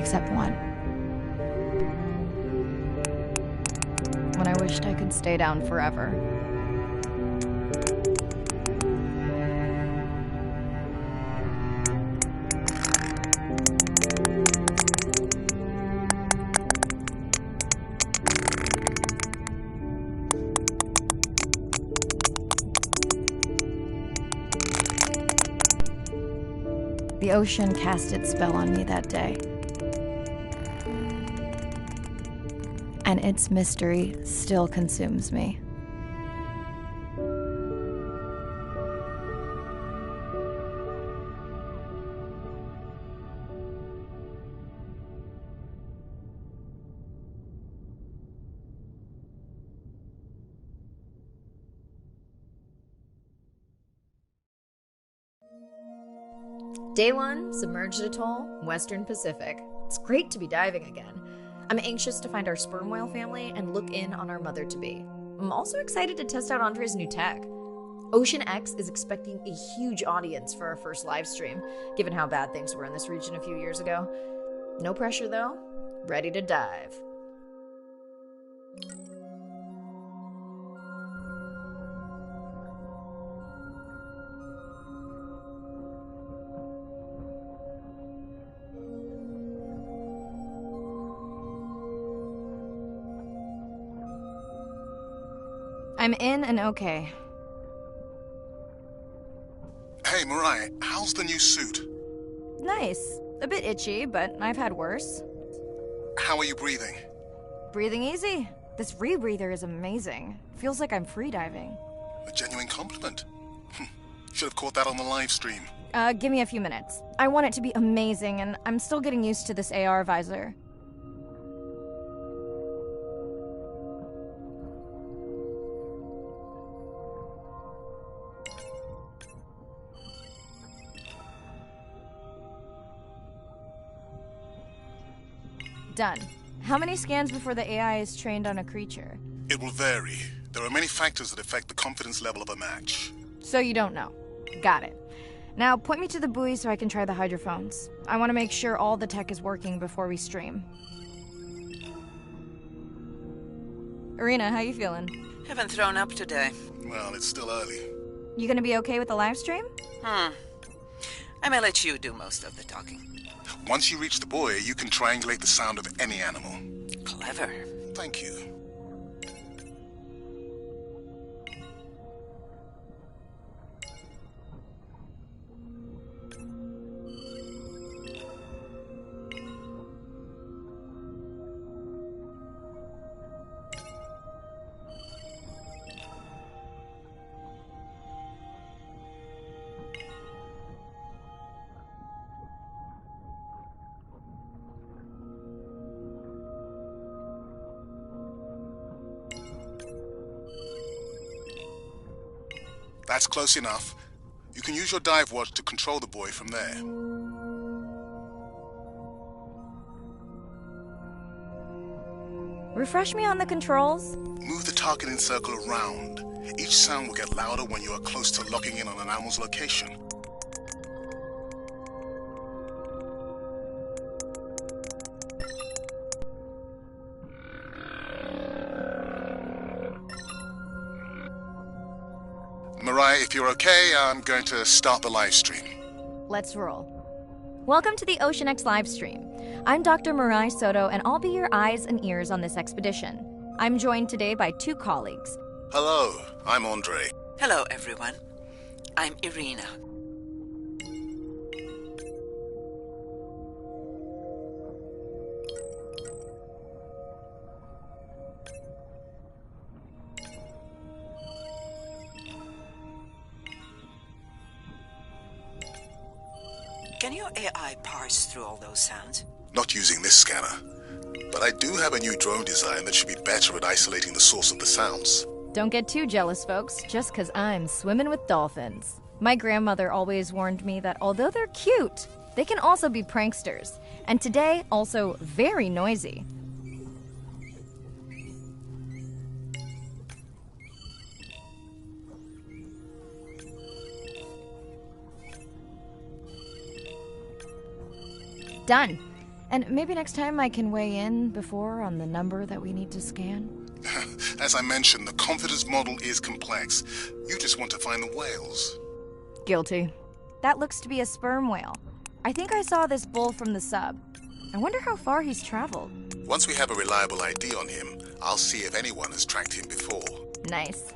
except one. When I wished I could stay down forever. The ocean cast its spell on me that day. And its mystery still consumes me. Day 1, submerged atoll, Western Pacific. It's great to be diving again. I'm anxious to find our sperm whale family and look in on our mother-to-be. I'm also excited to test out Andre's new tech. Ocean X is expecting a huge audience for our first live stream, given how bad things were in this region a few years ago. No pressure though, ready to dive. I'm in and okay. Hey, Mariah, how's the new suit? Nice. A bit itchy, but I've had worse. How are you breathing? Breathing easy. This rebreather is amazing. Feels like I'm freediving. A genuine compliment. Should have caught that on the live stream. Give me a few minutes. I want it to be amazing, and I'm still getting used to this AR visor. Done. How many scans before the AI is trained on a creature? It will vary. There are many factors that affect the confidence level of a match. So you don't know. Got it. Now point me to the buoy so I can try the hydrophones. I want to make sure all the tech is working before we stream. Irina, how you feeling? Haven't thrown up today. Well, it's still early. You gonna be okay with the live stream? I may let you do most of the talking. Once you reach the buoy, you can triangulate the sound of any animal. Clever. Thank you. That's close enough. You can use your dive watch to control the buoy from there. Refresh me on the controls. Move the targeting circle around. Each sound will get louder when you are close to locking in on an animal's location. Mariah, if you're okay, I'm going to start the live stream. Let's roll. Welcome to the Ocean X live stream. I'm Dr. Mariah Soto, and I'll be your eyes and ears on this expedition. I'm joined today by two colleagues. Hello, I'm Andre. Hello, everyone. I'm Irina. Can your AI parse through all those sounds? Not using this scanner. But I do have a new drone design that should be better at isolating the source of the sounds. Don't get too jealous, folks, just 'cause I'm swimming with dolphins. My grandmother always warned me that although they're cute, they can also be pranksters. And today, also very noisy. Done. And maybe next time I can weigh in before on the number that we need to scan? As I mentioned, the confidence model is complex. You just want to find the whales. Guilty. That looks to be a sperm whale. I think I saw this bull from the sub. I wonder how far he's traveled. Once we have a reliable ID on him, I'll see if anyone has tracked him before. Nice.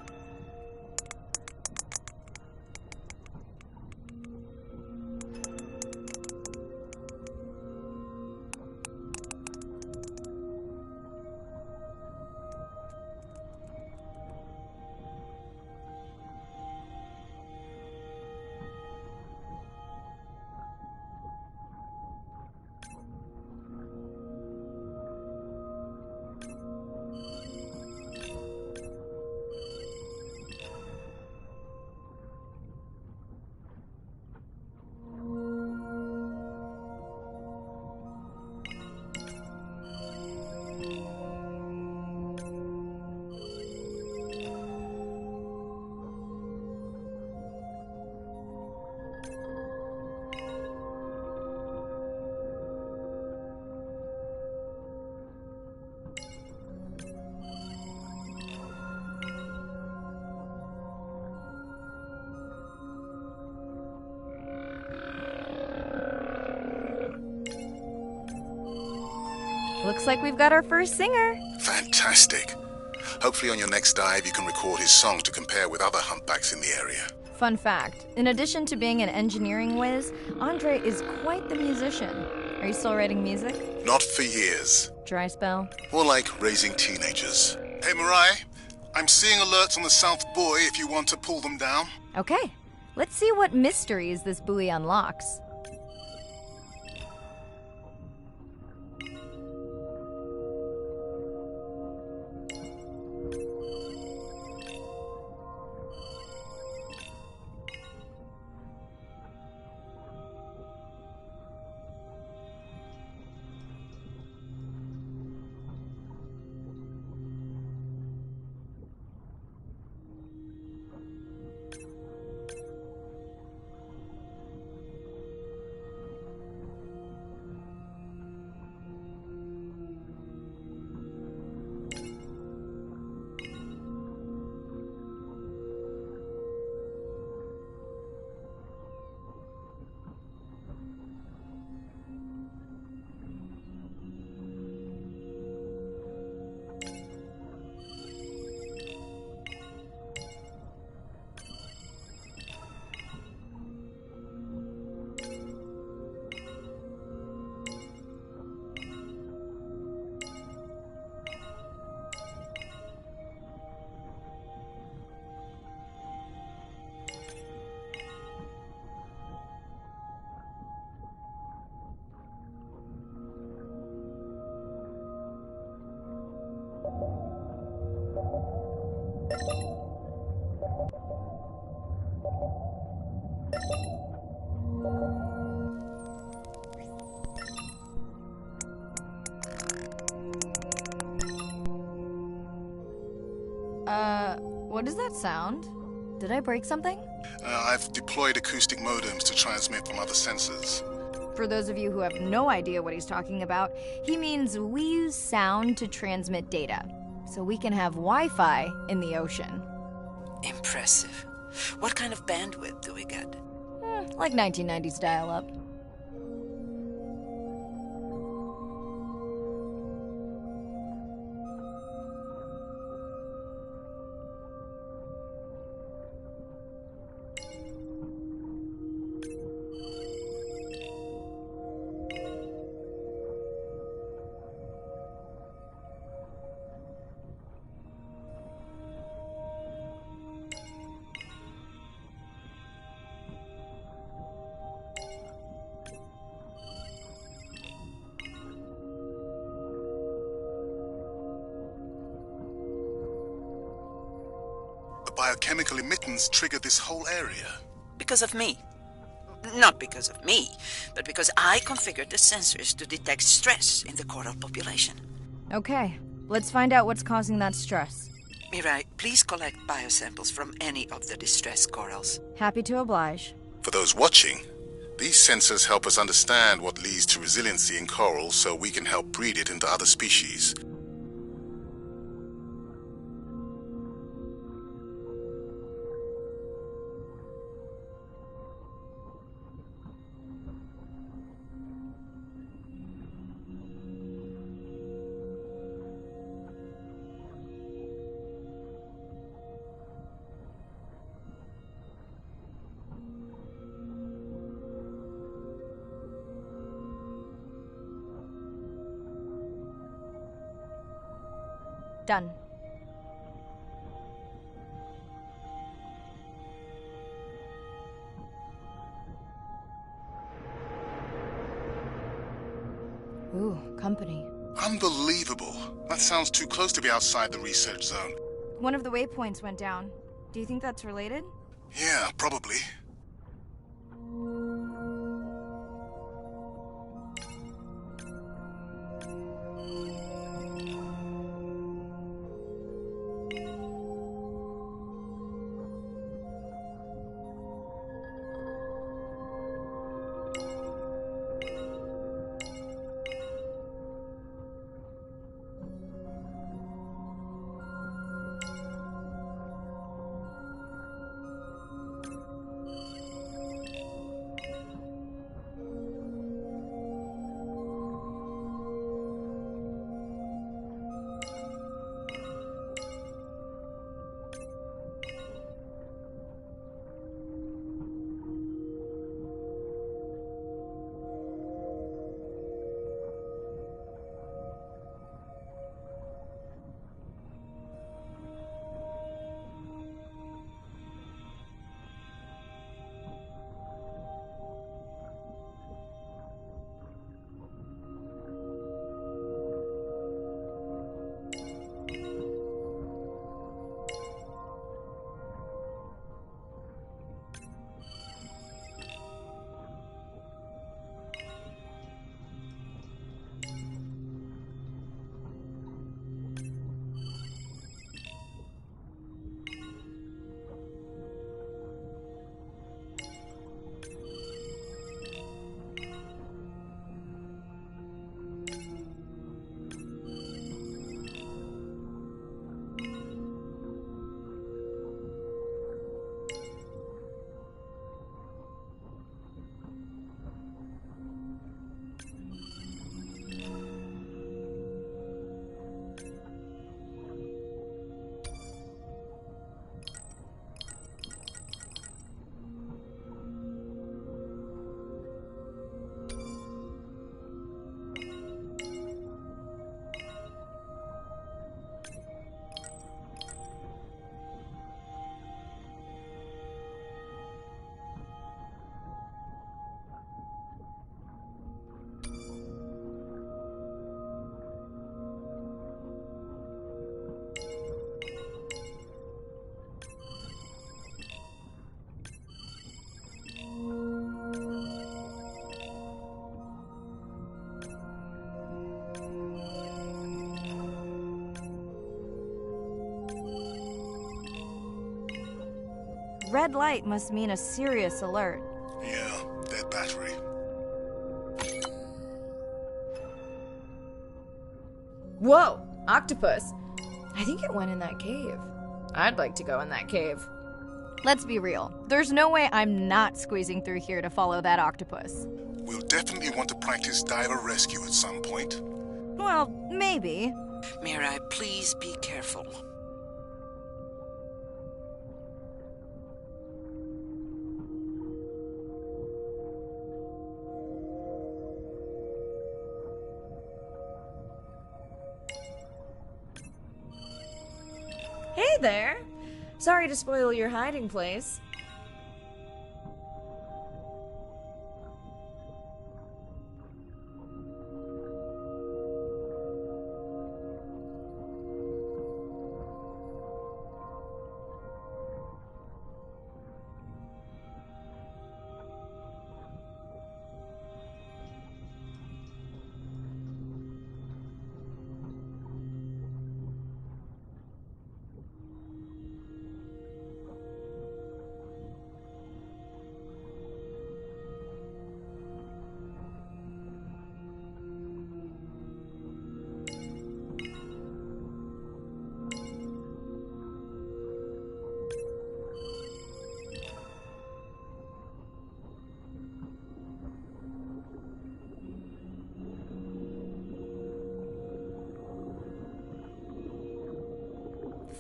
Looks like we've got our first singer. Fantastic. Hopefully on your next dive you can record his song to compare with other humpbacks in the area. Fun fact, in addition to being an engineering whiz, Andre is quite the musician. Are you still writing music? Not for years. Dry spell? More like raising teenagers. Hey Mirai, I'm seeing alerts on the South Buoy if you want to pull them down. Okay, let's see what mysteries this buoy unlocks. What does that sound? Did I break something? I've deployed acoustic modems to transmit from other sensors. For those of you who have no idea what he's talking about, he means we use sound to transmit data, so we can have Wi-Fi in the ocean. Impressive. What kind of bandwidth do we get? Like 1990s dial-up. Biochemical emittance triggered this whole area. Because of me. Not because of me, but because I configured the sensors to detect stress in the coral population. Okay, let's find out what's causing that stress. Mirai, please collect biosamples from any of the distressed corals. Happy to oblige. For those watching, These sensors help us understand what leads to resiliency in coral so we can help breed it into other species. Done. Ooh, company. Unbelievable. That sounds too close to be outside the research zone. One of the waypoints went down. Do you think that's related? Yeah, probably. Red light must mean a serious alert. Yeah, dead battery. Whoa! Octopus! I think it went in that cave. I'd like to go in that cave. Let's be real. There's no way I'm not squeezing through here to follow that octopus. We'll definitely want to practice diver rescue at some point. Well, maybe. Mirai, please be careful. Hey there! Sorry to spoil your hiding place.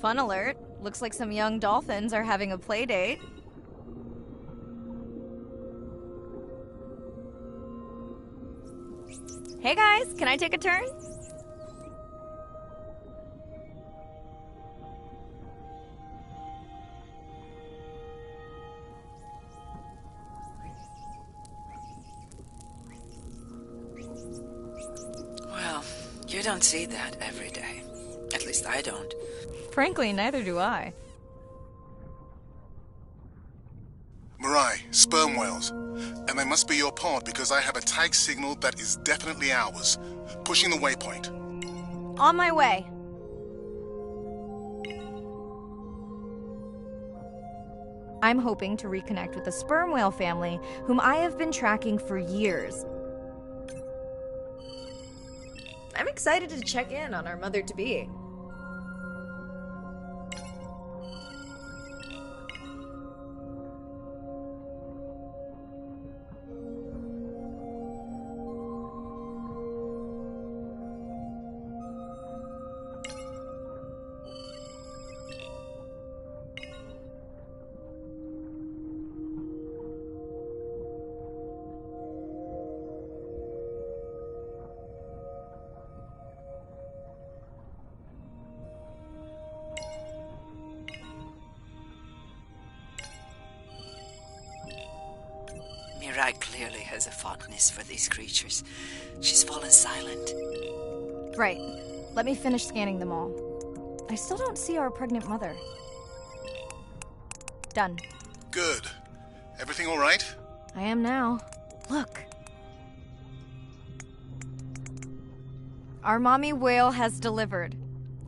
Fun alert. Looks like some young dolphins are having a play date. Hey guys, can I take a turn? Well, you don't see that every day. At least I don't. Frankly, neither do I. Mirai, sperm whales. And they must be your pod because I have a tag signal that is definitely ours. Pushing the waypoint. On my way. I'm hoping to reconnect with the sperm whale family, whom I have been tracking for years. I'm excited to check in on our mother-to-be. Mirai clearly has a fondness for these creatures. She's fallen silent. Right. Let me finish scanning them all. I still don't see our pregnant mother. Done. Good. Everything all right? I am now. Look. Our mommy whale has delivered.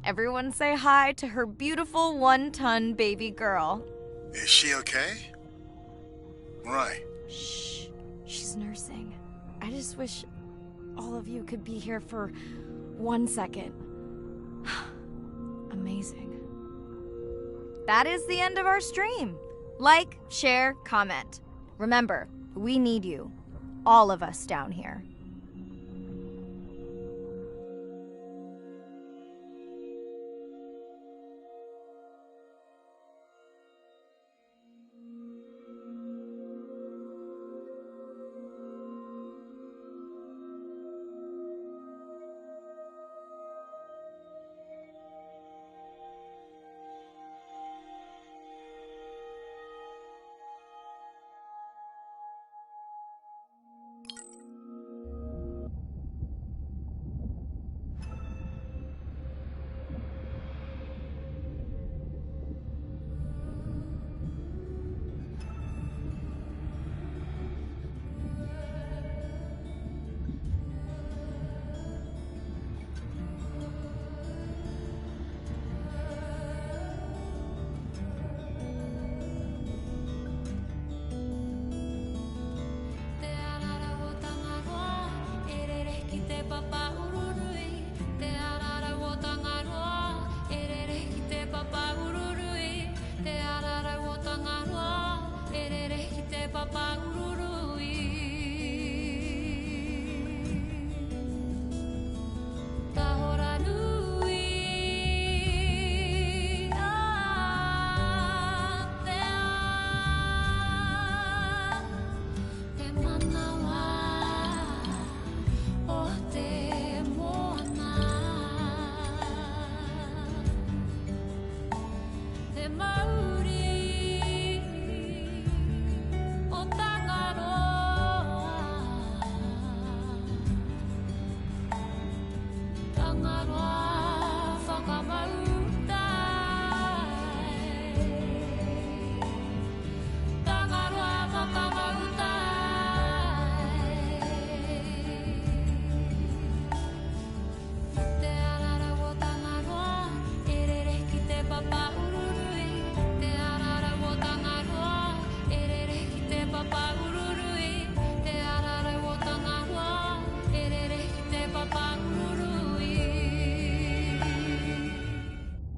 Everyone say hi to her beautiful 1-ton baby girl. Is she okay? Mirai. Shh. She's nursing. I just wish all of you could be here for 1 second. Amazing. That is the end of our stream. Like, share, comment. Remember, we need you. All of us down here.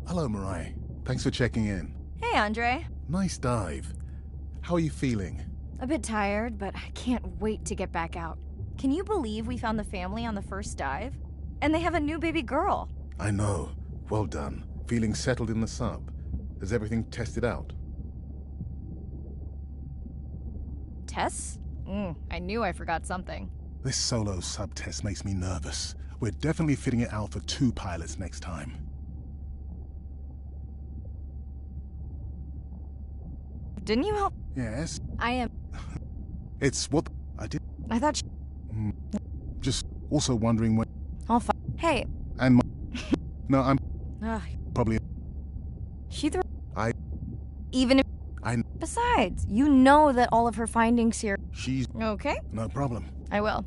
Hello, Mirai. Thanks for checking in. Hey, Andre. Nice dive. How are you feeling? A bit tired, but I can't wait to get back out. Can you believe we found the family on the first dive? And they have a new baby girl. I know. Well done. Feeling settled in the sub? Has everything tested out? Tests? I knew I forgot something. This solo sub test makes me nervous. We're definitely fitting it out for 2 pilots next time. Didn't you help? Yes? I am. It's what I did. I thought Just also wondering when... I'll find. Hey. And no, I'm Ugh. probably... She threw. I... Even if. Besides, you know that all of her findings here. She's... Okay. No problem. I will.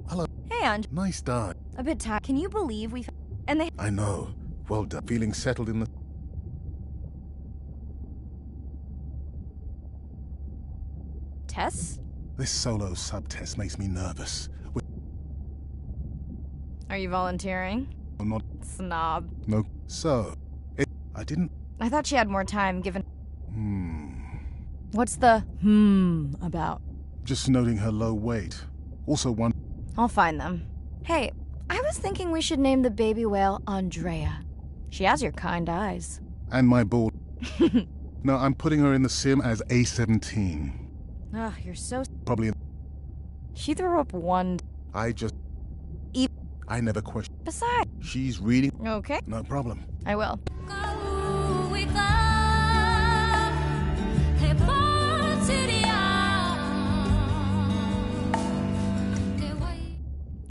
Hello. Hey, Anj. Nice done. A bit tired. Can you believe we... And they... I know. Well done. Feeling settled in the... Tests? This solo sub test makes me nervous. Are you volunteering? I'm not... Snob. No. So... I didn't... I thought she had more time, given... What's the about? Just noting her low weight. Also one... I'll find them. Hey, I was thinking we should name the baby whale Andrea. She has your kind eyes. And my bald... No, I'm putting her in the sim as A17. Ugh, you're so... Probably... She threw up one... I just... I never question... Besides... She's reading... Okay. No problem. I will.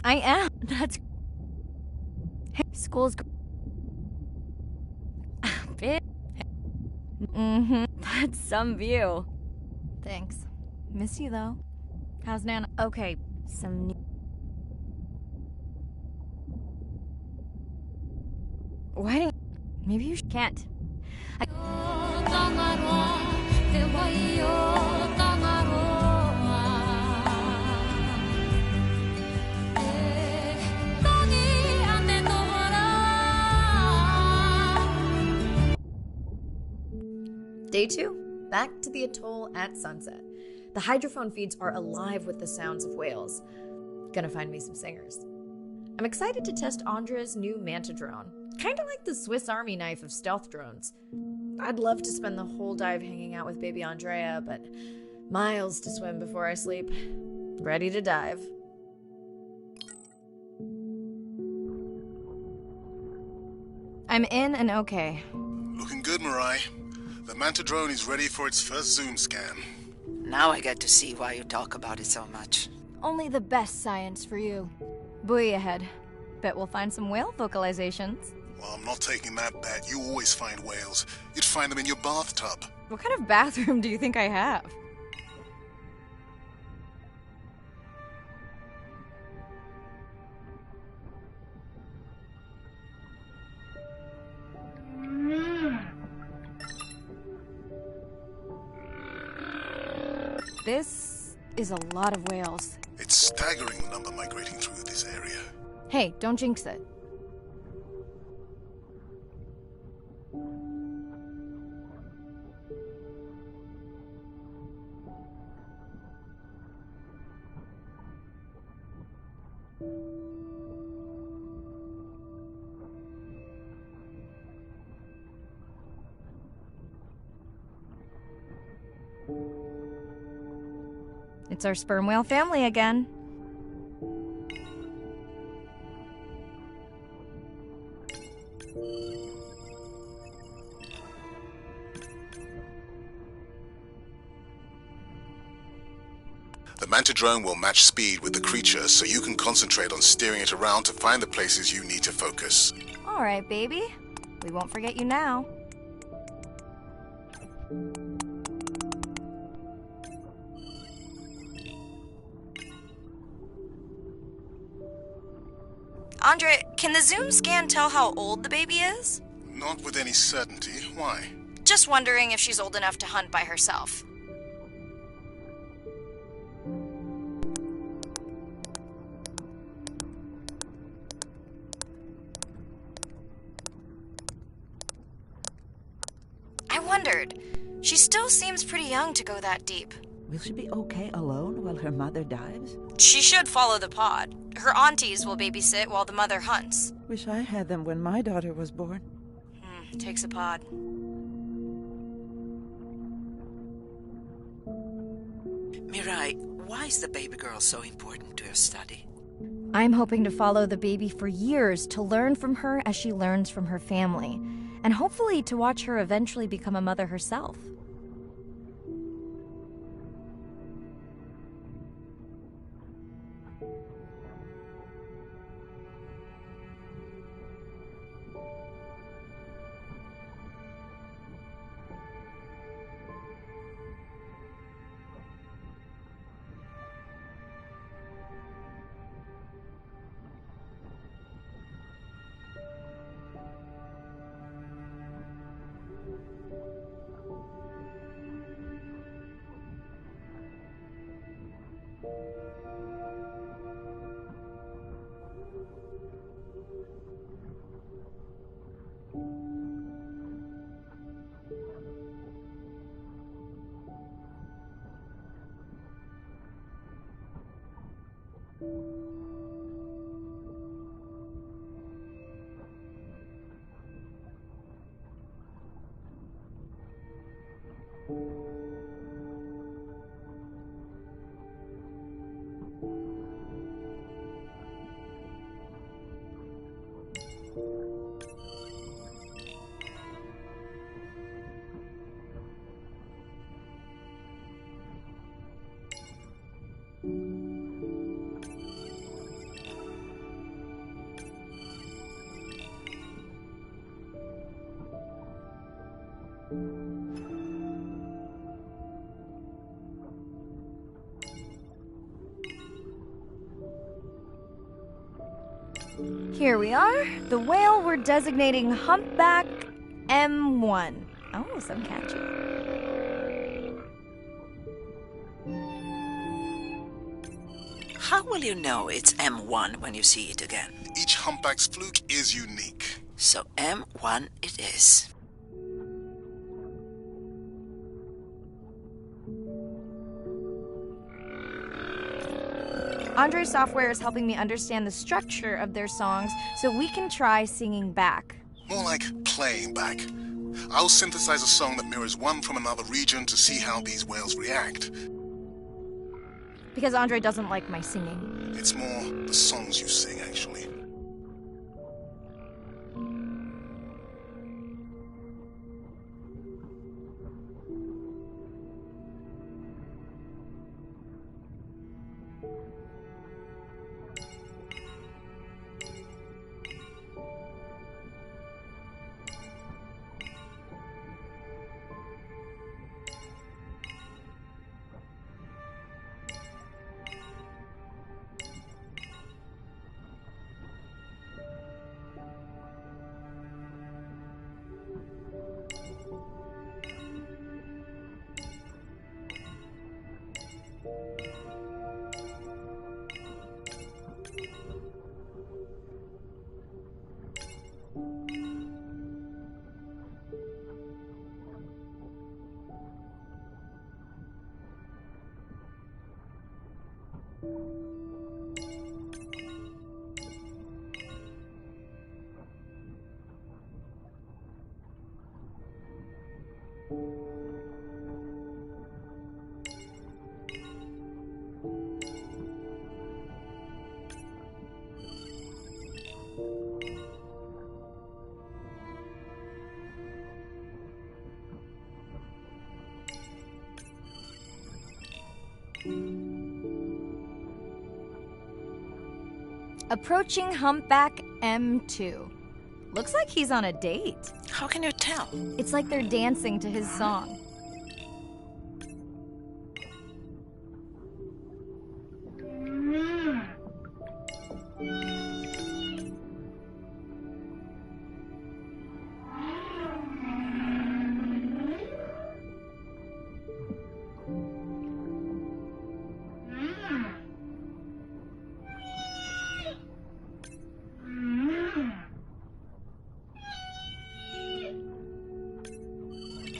I am. That's... Hey, school's... Bit... That's some view. Thanks. Miss you, though. How's Nana? Okay, some... Why don't... Maybe you can't. Day 2, back to the atoll at sunset. The hydrophone feeds are alive with the sounds of whales. Gonna find me some singers. I'm excited to test Andrea's new manta drone. Kinda like the Swiss Army knife of stealth drones. I'd love to spend the whole dive hanging out with baby Andrea, but miles to swim before I sleep. Ready to dive. I'm in and okay. Looking good, Mirai. The Manta drone is ready for its first zoom scan. Now I get to see why you talk about it so much. Only the best science for you. Buoy ahead. Bet we'll find some whale vocalizations. Well, I'm not taking that bet. You always find whales. You'd find them in your bathtub. What kind of bathroom do you think I have? This is a lot of whales. It's staggering the number migrating through this area. Hey, don't jinx it. It's our sperm whale family again. The Manta drone will match speed with the creature so you can concentrate on steering it around to find the places you need to focus. All right, baby. We won't forget you now. Andre, can the zoom scan tell how old the baby is? Not with any certainty. Why? Just wondering if she's old enough to hunt by herself. I wondered. She still seems pretty young to go that deep. Will she be okay alone while her mother dives? She should follow the pod. Her aunties will babysit while the mother hunts. Wish I had them when my daughter was born. Takes a pod. Mirai, why is the baby girl so important to your study? I'm hoping to follow the baby for years to learn from her as she learns from her family, and hopefully to watch her eventually become a mother herself. Here we are. The whale we're designating Humpback M1. Oh, some catchy. How will you know it's M1 when you see it again? Each humpback's fluke is unique. So M1 it is. Andre's software is helping me understand the structure of their songs so we can try singing back. More like playing back. I'll synthesize a song that mirrors one from another region to see how these whales react. Because Andre doesn't like my singing. It's more the songs you sing, actually. Approaching Humpback M2. Looks like he's on a date. How can you tell? It's like they're dancing to his song.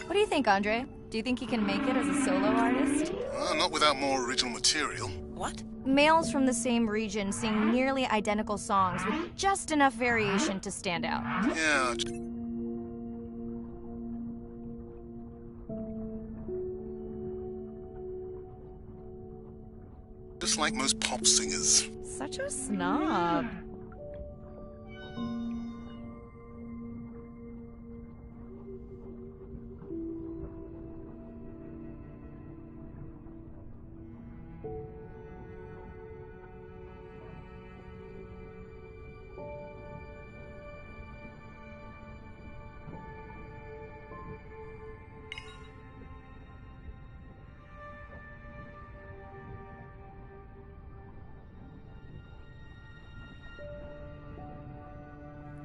What do you think, Andre? Do you think he can make it as a solo artist? Not without more original material. What? Males from the same region sing nearly identical songs with just enough variation to stand out. Yeah. Just like most pop singers. Such a snob.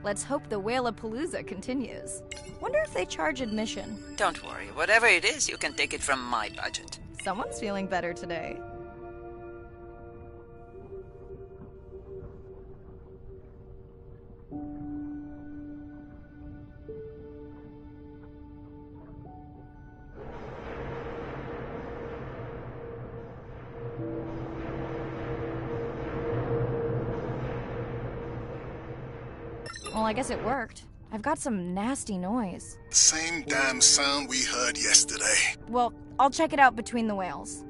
Let's hope the Whalapalooza continues. Wonder if they charge admission. Don't worry. Whatever it is, you can take it from my budget. Someone's feeling better today. Well, I guess it worked. I've got some nasty noise. Same damn sound we heard yesterday. Well, I'll check it out between the whales.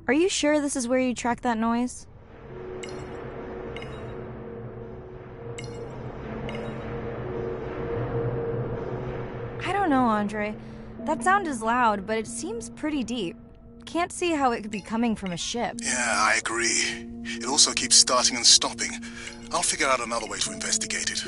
Are you sure this is where you track that noise? I don't know, Andre. That sound is loud, but it seems pretty deep. Can't see how it could be coming from a ship. Yeah, I agree. It also keeps starting and stopping. I'll figure out another way to investigate it.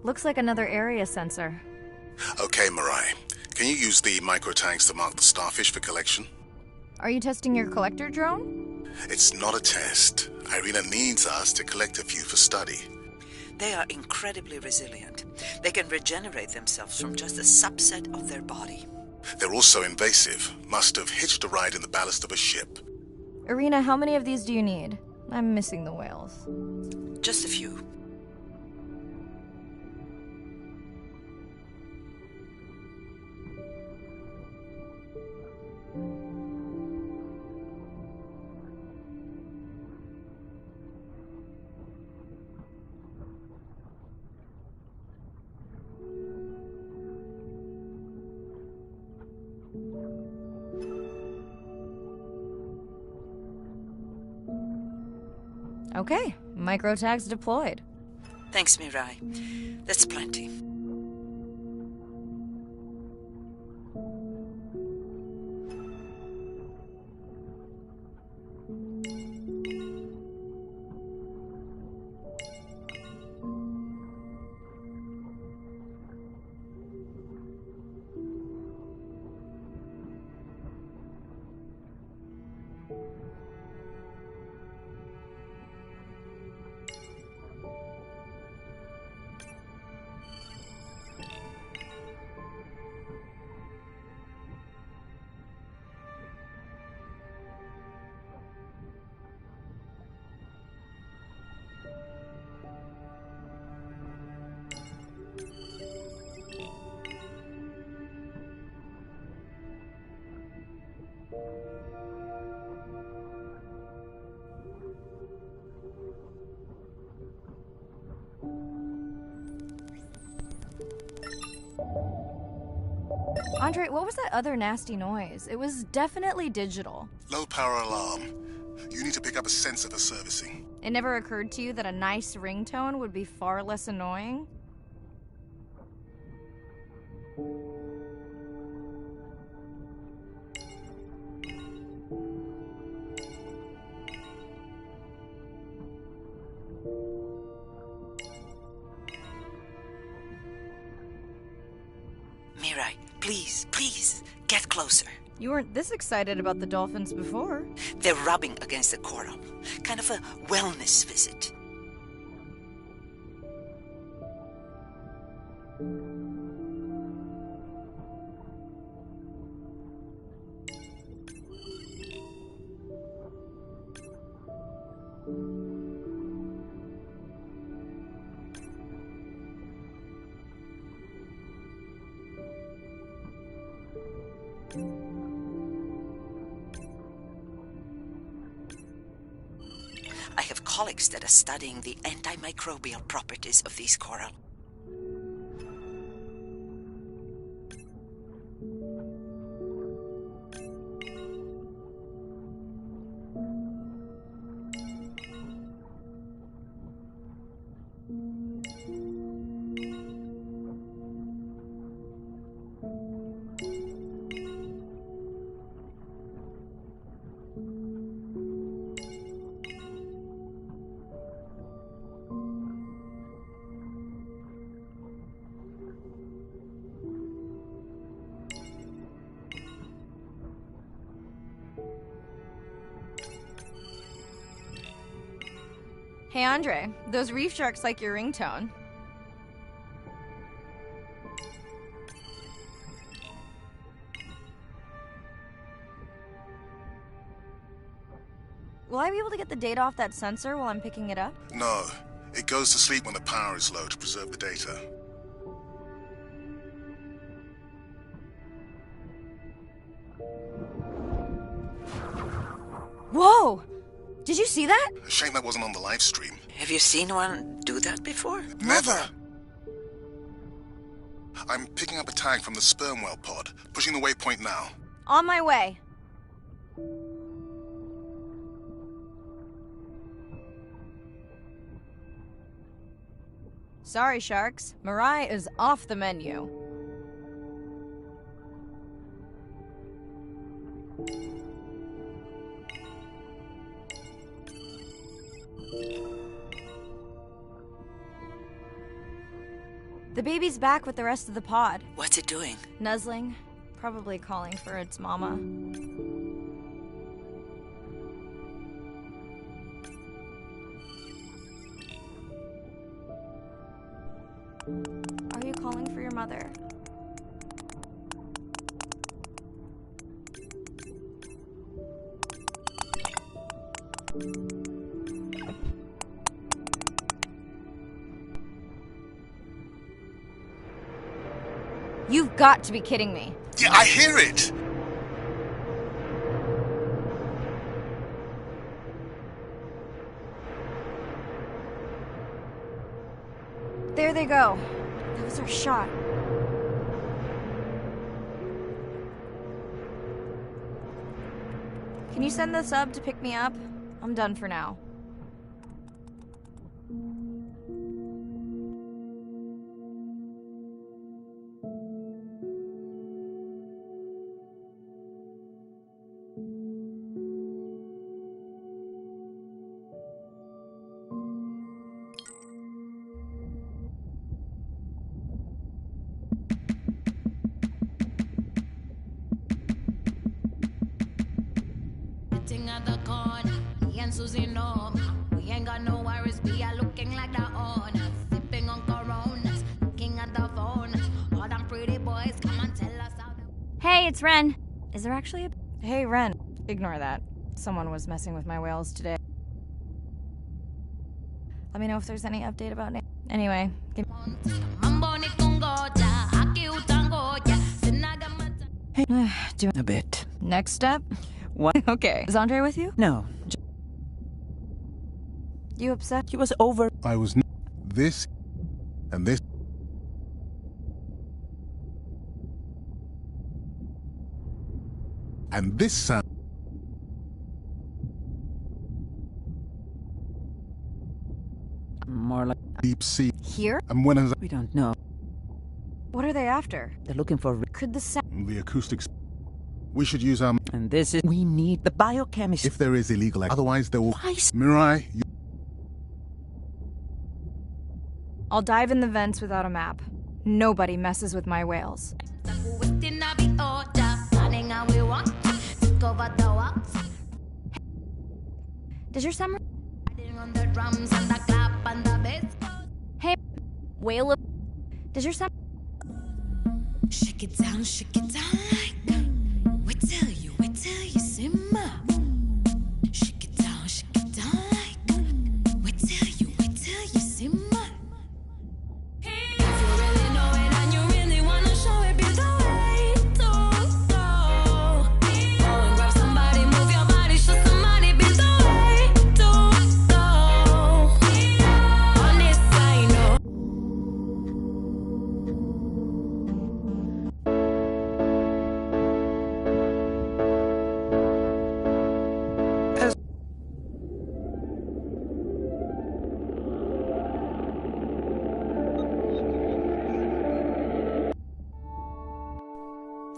Looks like another area sensor. Okay, Mirai. Can you use the micro-tags to mark the starfish for collection? Are you testing your collector drone? It's not a test. Irina needs us to collect a few for study. They are incredibly resilient. They can regenerate themselves from just a subset of their body. They're also invasive. Must have hitched a ride in the ballast of a ship. Irina, how many of these do you need? I'm missing the whales. Just a few. Okay, microtags deployed. Thanks, Mirai. That's plenty. Andre, what was that other nasty noise? It was definitely digital. Low power alarm. You need to pick up a sensor for servicing. It never occurred to you that a nice ringtone would be far less annoying? Mirai, please, get closer. You weren't this excited about the dolphins before. They're rubbing against the coral. Kind of a wellness visit. I have colleagues that are studying the antimicrobial properties of these coral. Hey Andre, those reef sharks like your ringtone. Will I be able to get the data off that sensor while I'm picking it up? No. It goes to sleep when the power is low to preserve the data. Whoa! Did you see that? A shame that wasn't on the live stream. Have you seen one do that before? Never! I'm picking up a tag from the sperm whale pod, pushing the waypoint now. On my way. Sorry, sharks. Mirai is off the menu. The baby's back with the rest of the pod. What's it doing? Nuzzling. Probably calling for its mama. Are you calling for your mother? You've got to be kidding me. Yeah, I hear it! There they go. That was our shot. Can you send the sub to pick me up? I'm done for now. Sitting at the corner, me and Susie know we ain't got no worries. We are looking like the owners, sipping on Coronas, looking at the phone. All them pretty boys, come and tell us how. Hey, it's Ren. Is there actually a... Hey, Ren. Ignore that. Someone was messing with my whales today. Let me know if there's any update about Nate. Anyway, give me... Hey, do a bit. Next step? What? Okay. Is Andre with you? No. You upset? He was over. I was this and this. And this sound. More like Deep sea. Here? And when we don't know. What are they after? They're looking for. Could the sound... the acoustics. We should use our. And this is. We need the biochemist. If there is illegal, otherwise there will. Mirai, you. I'll dive in the vents without a map. Nobody messes with my whales. Does your summer... Hey, whale of... Does your summer... Shake it down like... Wait till you simmer. Shake it down like... Wait till you simmer. If you really know it and you really wanna show it, be the way to go. Go and grab somebody, move your body, show somebody, be the way to go. On this I know.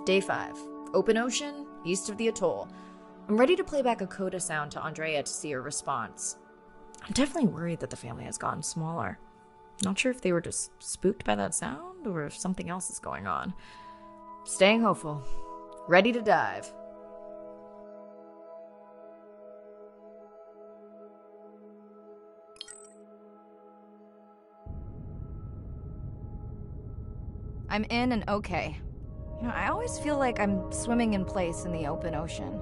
Day 5. Open ocean, east of the atoll. I'm ready to play back a coda sound to Andrea to see her response. I'm definitely worried that the family has gotten smaller. Not sure if they were just spooked by that sound or if something else is going on. Staying hopeful. Ready to dive. I'm in and okay. You know, I always feel like I'm swimming in place in the open ocean.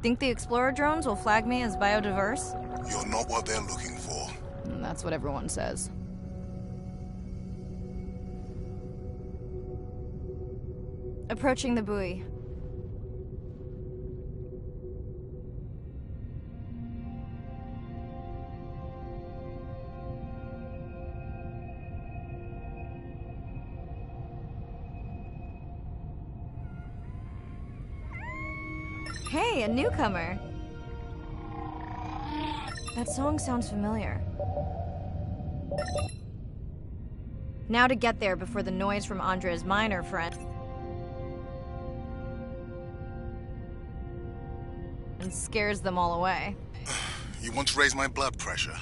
Think the Explorer drones will flag me as biodiverse? You're not what they're looking for. That's what everyone says. Approaching the buoy. Hey, a newcomer. That song sounds familiar. Now to get there before the noise from Andre's miner friend and scares them all away. You want to raise my blood pressure?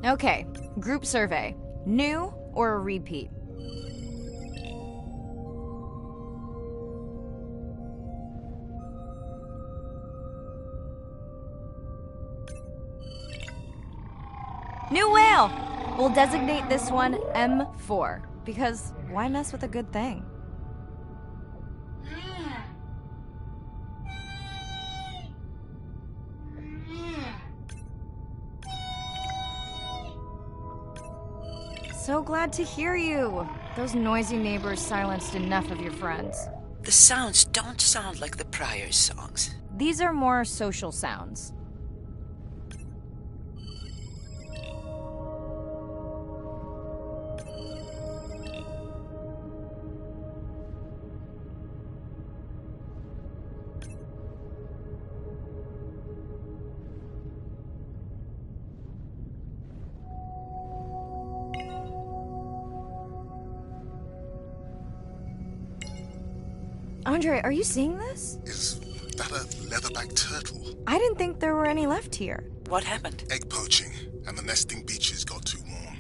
Okay, group survey. New or a repeat? New whale! We'll designate this one M4, because why mess with a good thing? So glad to hear you. Those noisy neighbors silenced enough of your friends. The sounds don't sound like the prior songs. These are more social sounds. Andre, are you seeing this? Is that a leatherback turtle? I didn't think there were any left here. What happened? Egg poaching, and the nesting beaches got too warm.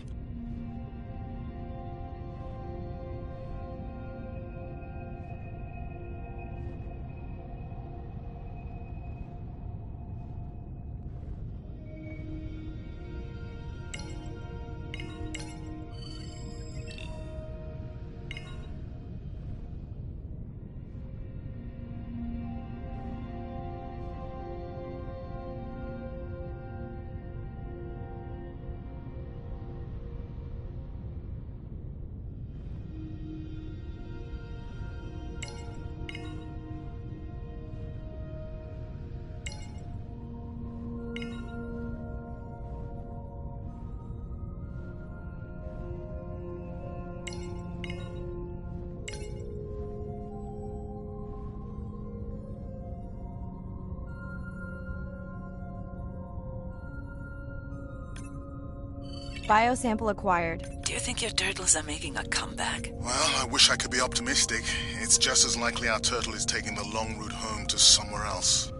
Biosample acquired. Do you think your turtles are making a comeback? Well, I wish I could be optimistic. It's just as likely our turtle is taking the long route home to somewhere else.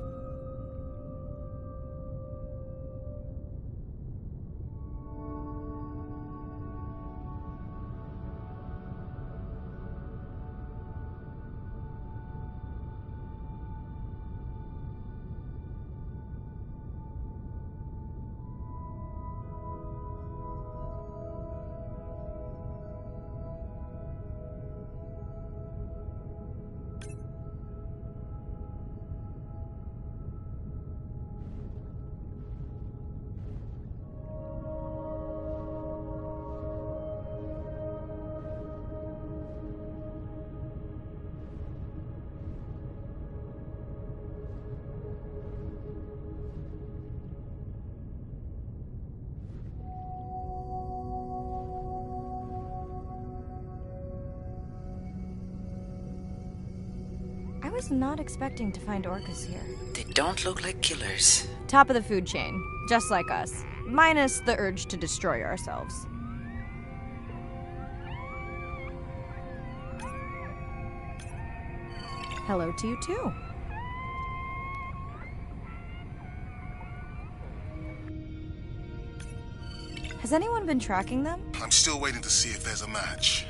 I was not expecting to find orcas here. They don't look like killers. Top of the food chain, just like us. Minus the urge to destroy ourselves. Hello to you too. Has anyone been tracking them? I'm still waiting to see if there's a match.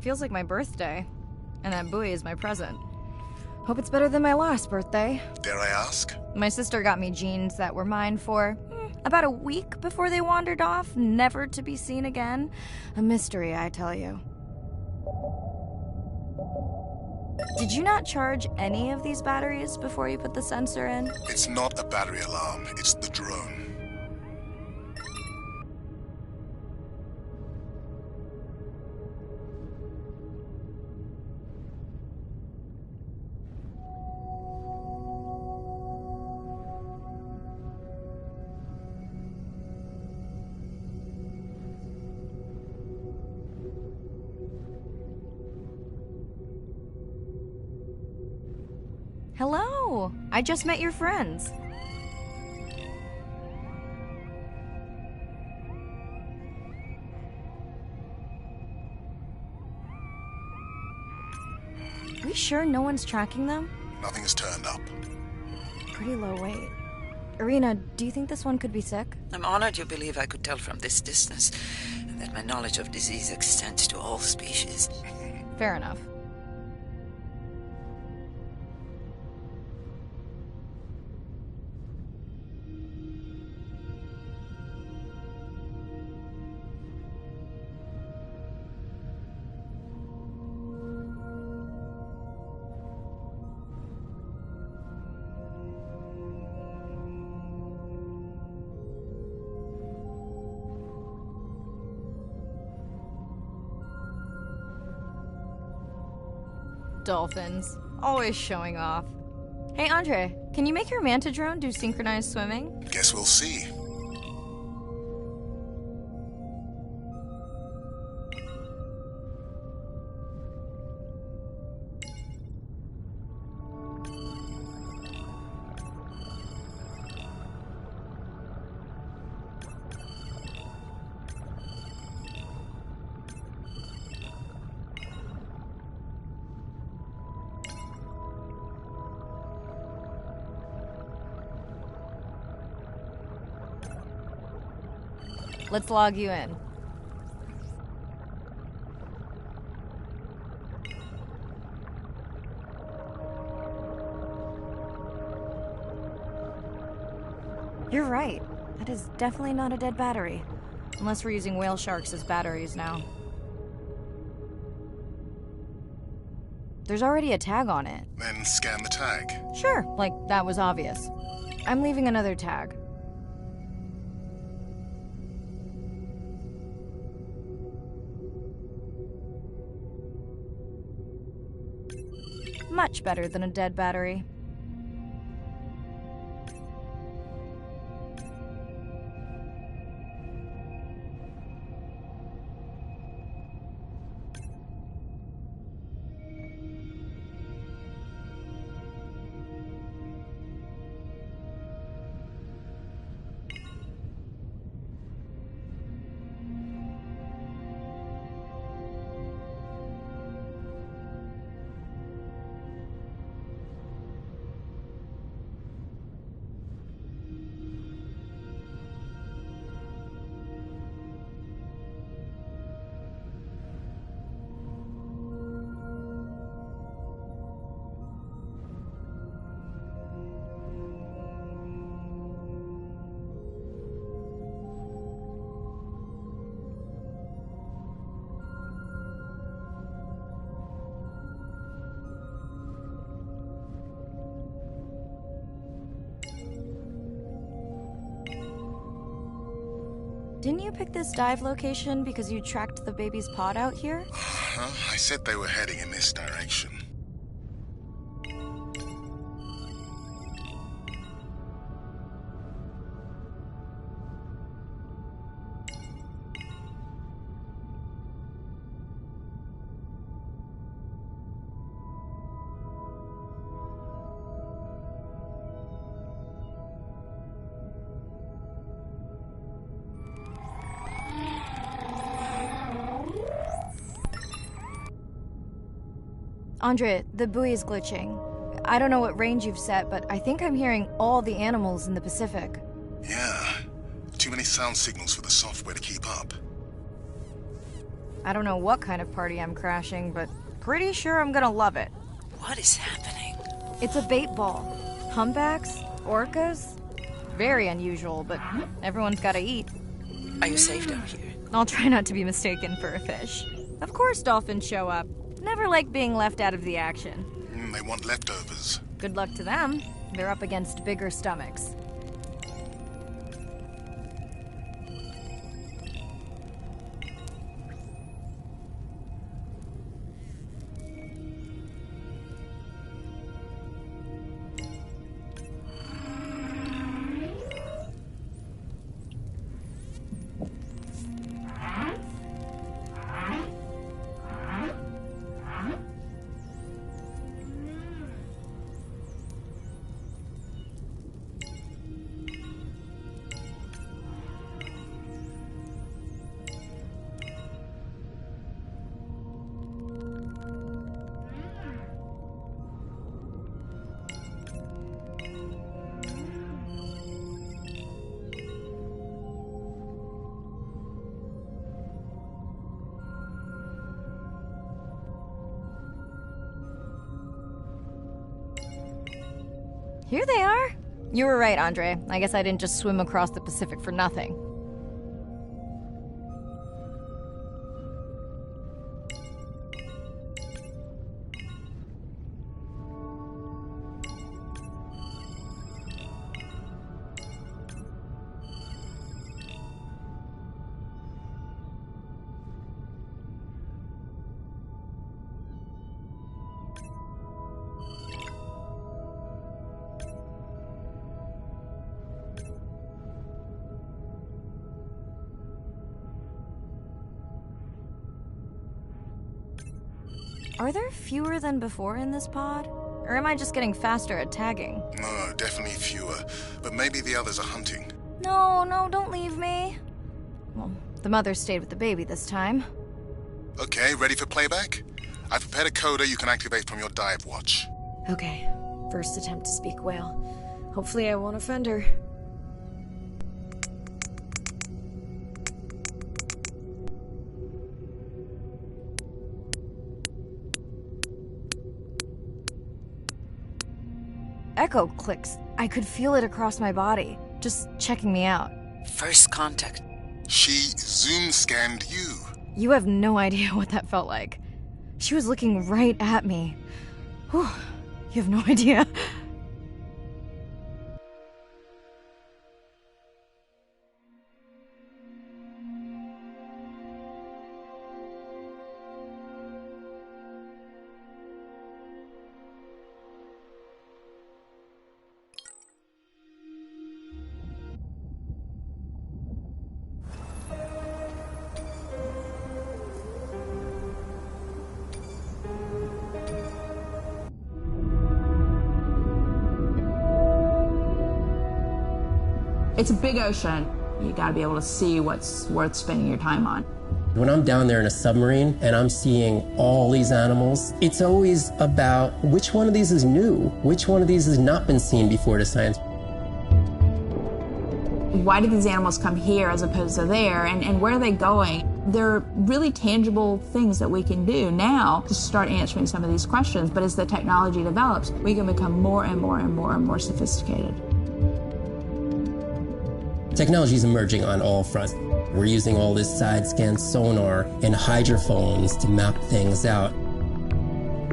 Feels like my birthday. And that buoy is my present. Hope it's better than my last birthday. Dare I ask? My sister got me jeans that were mine for about a week before they wandered off, never to be seen again. A mystery, I tell you. Did you not charge any of these batteries before you put the sensor in? It's not a battery alarm, it's the drone. Hello! I just met your friends. We sure no one's tracking them? Nothing has turned up. Pretty low weight. Irina, do you think this one could be sick? I'm honored you believe I could tell from this distance that my knowledge of disease extends to all species. Fair enough. Dolphins. Always showing off. Hey, Andre, can you make your manta drone do synchronized swimming? Guess we'll see. Let's log you in. You're right. That is definitely not a dead battery. Unless we're using whale sharks as batteries now. There's already a tag on it. Then scan the tag. Sure, like that was obvious. I'm leaving another tag. Much better than a dead battery. Didn't you pick this dive location because you tracked the baby's pod out here? I said they were heading in this direction. Andre, the buoy is glitching. I don't know what range you've set, but I think I'm hearing all the animals in the Pacific. Yeah. Too many sound signals for the software to keep up. I don't know what kind of party I'm crashing, but pretty sure I'm gonna love it. What is happening? It's a bait ball. Humpbacks? Orcas? Very unusual, but everyone's gotta eat. Are you safe down here? I'll try not to be mistaken for a fish. Of course dolphins show up. Never like being left out of the action. They want leftovers. Good luck to them. They're up against bigger stomachs. Here they are. You were right, Andre. I guess I didn't just swim across the Pacific for nothing. Are there fewer than before in this pod? Or am I just getting faster at tagging? No, definitely fewer. But maybe the others are hunting. No, don't leave me. Well, the mother stayed with the baby this time. Okay, ready for playback? I've prepared a coder you can activate from your dive watch. Okay, first attempt to speak whale. Hopefully I won't offend her. Echo clicks. I could feel it across my body, just checking me out. First contact. She zoom scanned you. You have no idea what that felt like. She was looking right at me. Whew, you have no idea. It's a big ocean. You gotta be able to see what's worth spending your time on. When I'm down there in a submarine and I'm seeing all these animals, it's always about which one of these is new, which one of these has not been seen before to science. Why did these animals come here as opposed to there, and where are they going? There are really tangible things that we can do now to start answering some of these questions, but as the technology develops, we can become more and more sophisticated. Technology is emerging on all fronts. We're using all this side-scan sonar and hydrophones to map things out.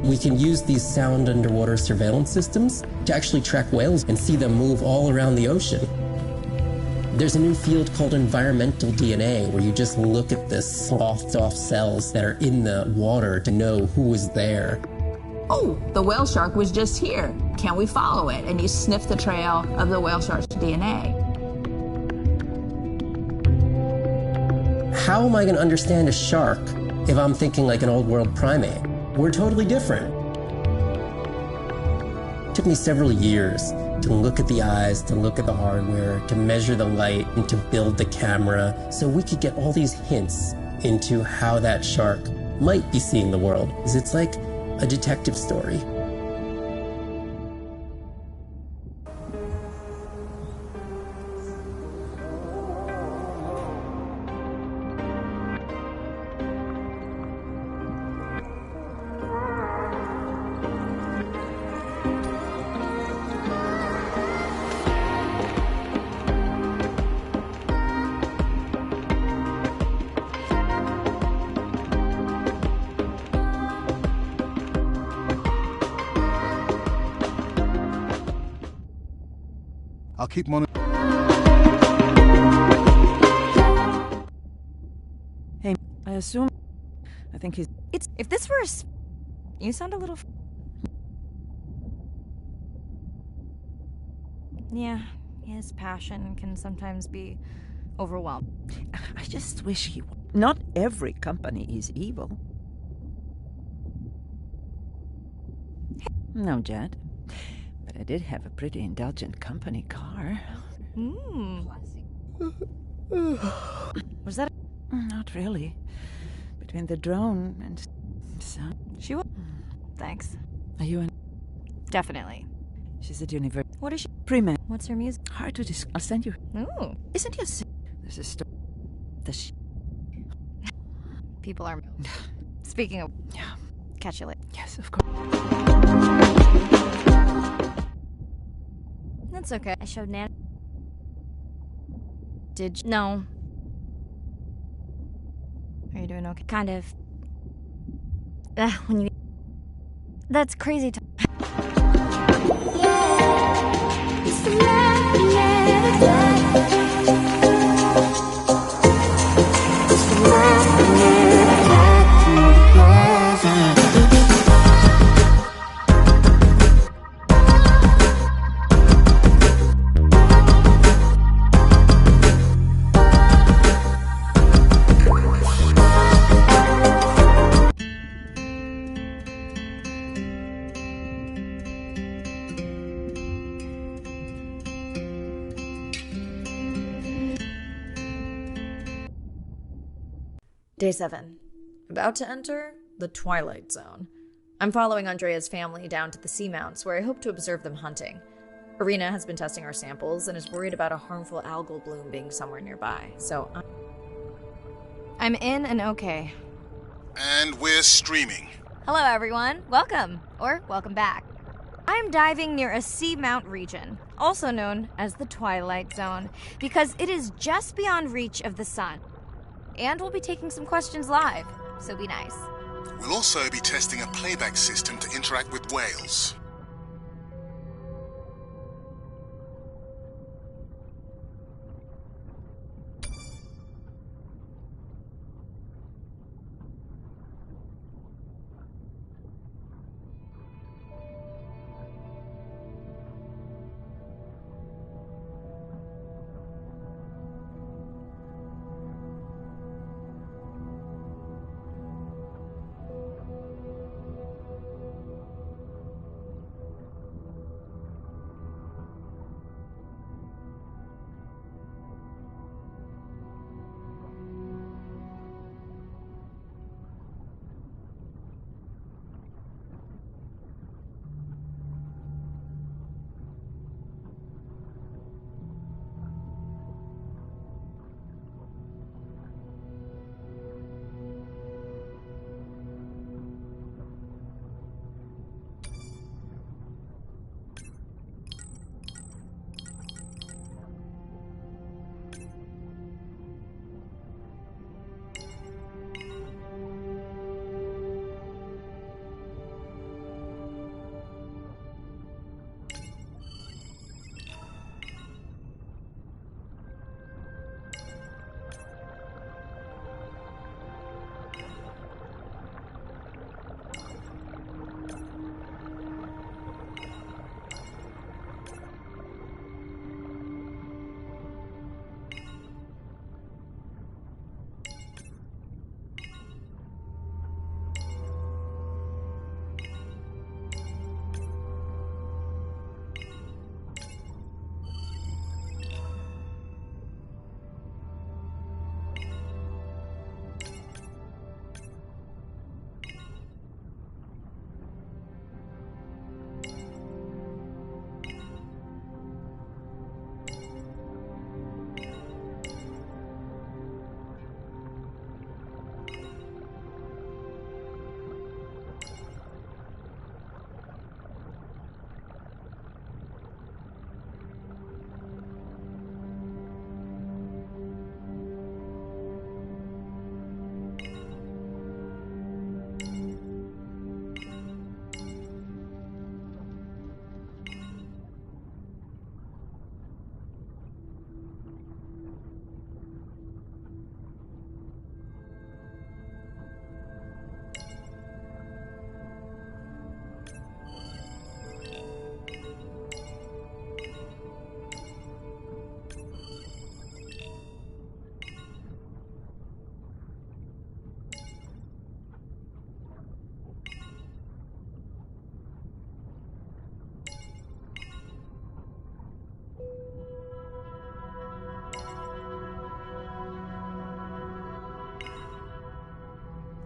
We can use these sound underwater surveillance systems to actually track whales and see them move all around the ocean. There's a new field called environmental DNA, where you just look at the sloughed off cells that are in the water to know who is there. Oh, the whale shark was just here. Can we follow it? And you sniff the trail of the whale shark's DNA. How am I going to understand a shark if I'm thinking like an old world primate? We're totally different. It took me several years to look at the eyes, to look at the hardware, to measure the light, and to build the camera so we could get all these hints into how that shark might be seeing the world. It's like a detective story. I'll keep monitoring. Hey, I assume... I think he's... It's... If this were a... You sound a little... Yeah, his passion can sometimes be overwhelmed. I just wish he... Not every company is evil. No, Jed. But I did have a pretty indulgent company car. Was that... Not really. Between the drone and... son. She was... Thanks. Are you in... Definitely. She's at university. What is she... Pre-med. What's her music? Hard to discuss. I'll send you... Ooh. Isn't your... There's a story... People are... Speaking of... Yeah. Catch you later. Yes, of course. That's okay. I showed Nan. Did you? No. Are you doing okay? Kind of. When you. That's crazy. Day 7. About to enter the Twilight Zone. I'm following Andrea's family down to the seamounts where I hope to observe them hunting. Irina has been testing our samples and is worried about a harmful algal bloom being somewhere nearby, so I'm in and okay. And we're streaming. Hello, everyone. Welcome, or welcome back. I'm diving near a seamount region, also known as the Twilight Zone, because it is just beyond reach of the sun. And we'll be taking some questions live, so be nice. We'll also be testing a playback system to interact with whales.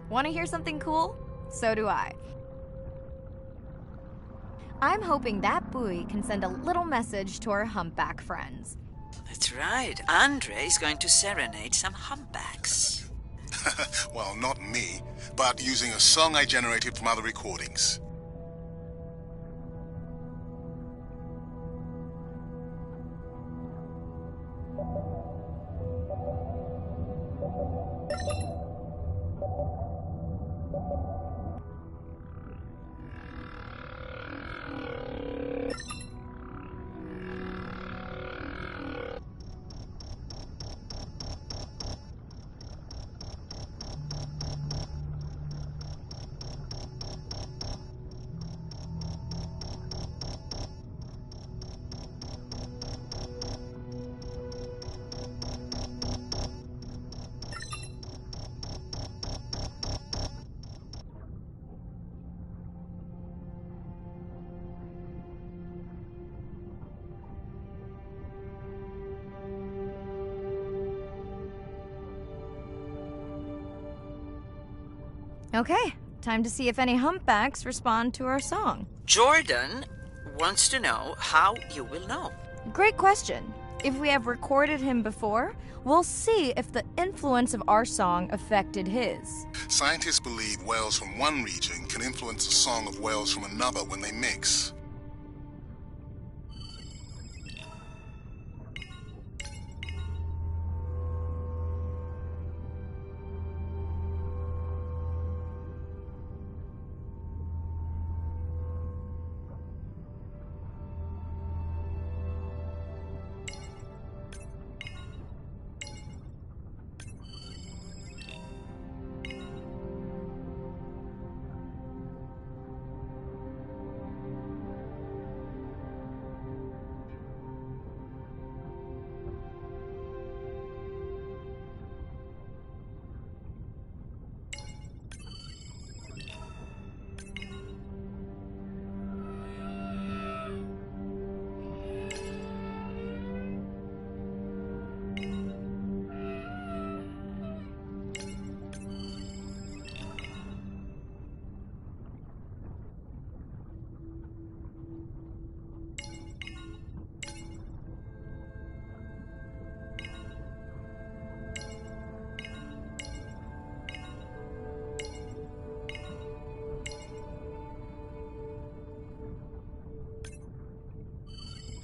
Want to hear something cool? So do I. I'm hoping that buoy can send a little message to our humpback friends. That's right. Andre is going to serenade some humpbacks. Well, not me, but using a song I generated from other recordings. Okay, time to see if any humpbacks respond to our song. Jordan wants to know how you will know. Great question. If we have recorded him before, we'll see if the influence of our song affected his. Scientists believe whales from one region can influence the song of whales from another when they mix.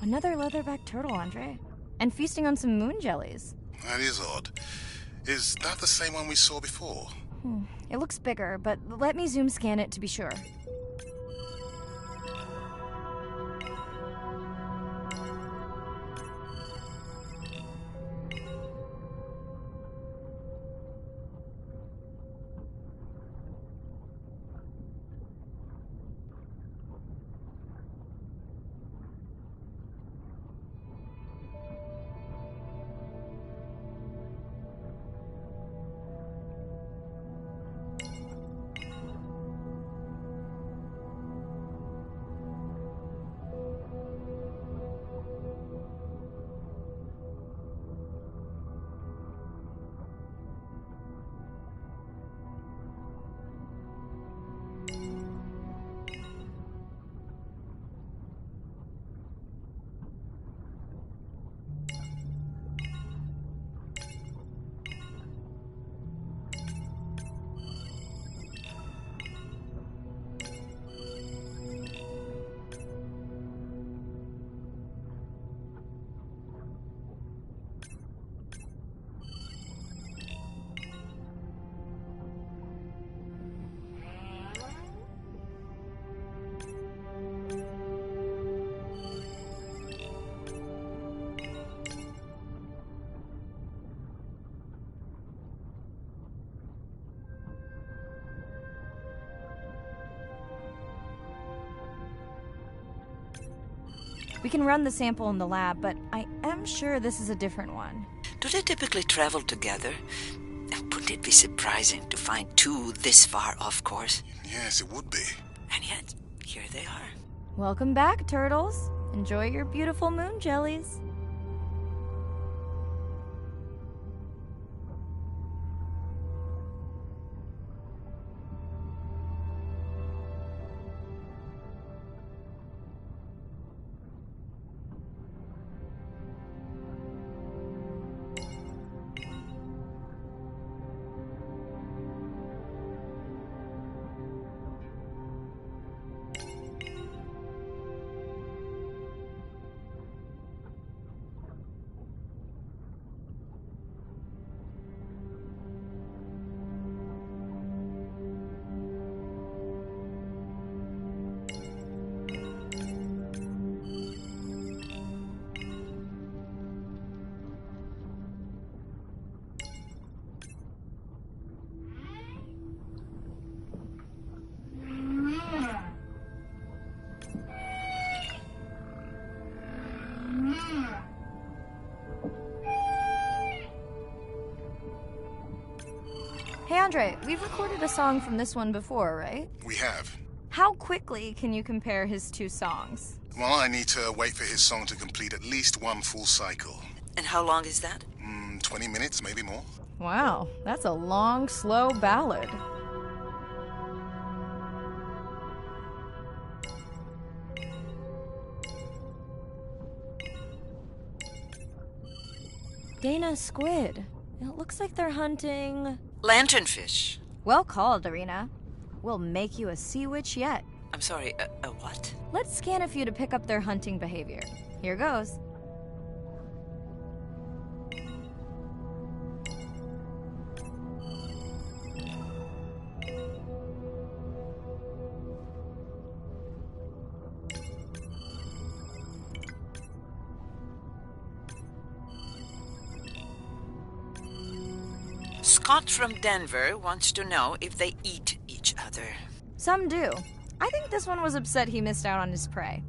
Another leatherback turtle, Andre. And feasting on some moon jellies. That is odd. Is that the same one we saw before? It looks bigger, but let me zoom scan it to be sure. We can run the sample in the lab, but I am sure this is a different one. Do they typically travel together? Wouldn't it be surprising to find two this far off course? Yes, it would be. And yet, here they are. Welcome back, turtles. Enjoy your beautiful moon jellies. Hey, Andre, we've recorded a song from this one before, right? We have. How quickly can you compare his two songs? Well, I need to wait for his song to complete at least one full cycle. And how long is that? 20 minutes, maybe more. Wow, that's a long, slow ballad. Dana squid. It looks like they're hunting... Lanternfish. Well called, Arena. We'll make you a sea witch yet. I'm sorry, a what? Let's scan a few to pick up their hunting behavior. Here goes. Scott from Denver wants to know if they eat each other. Some do. I think this one was upset he missed out on his prey.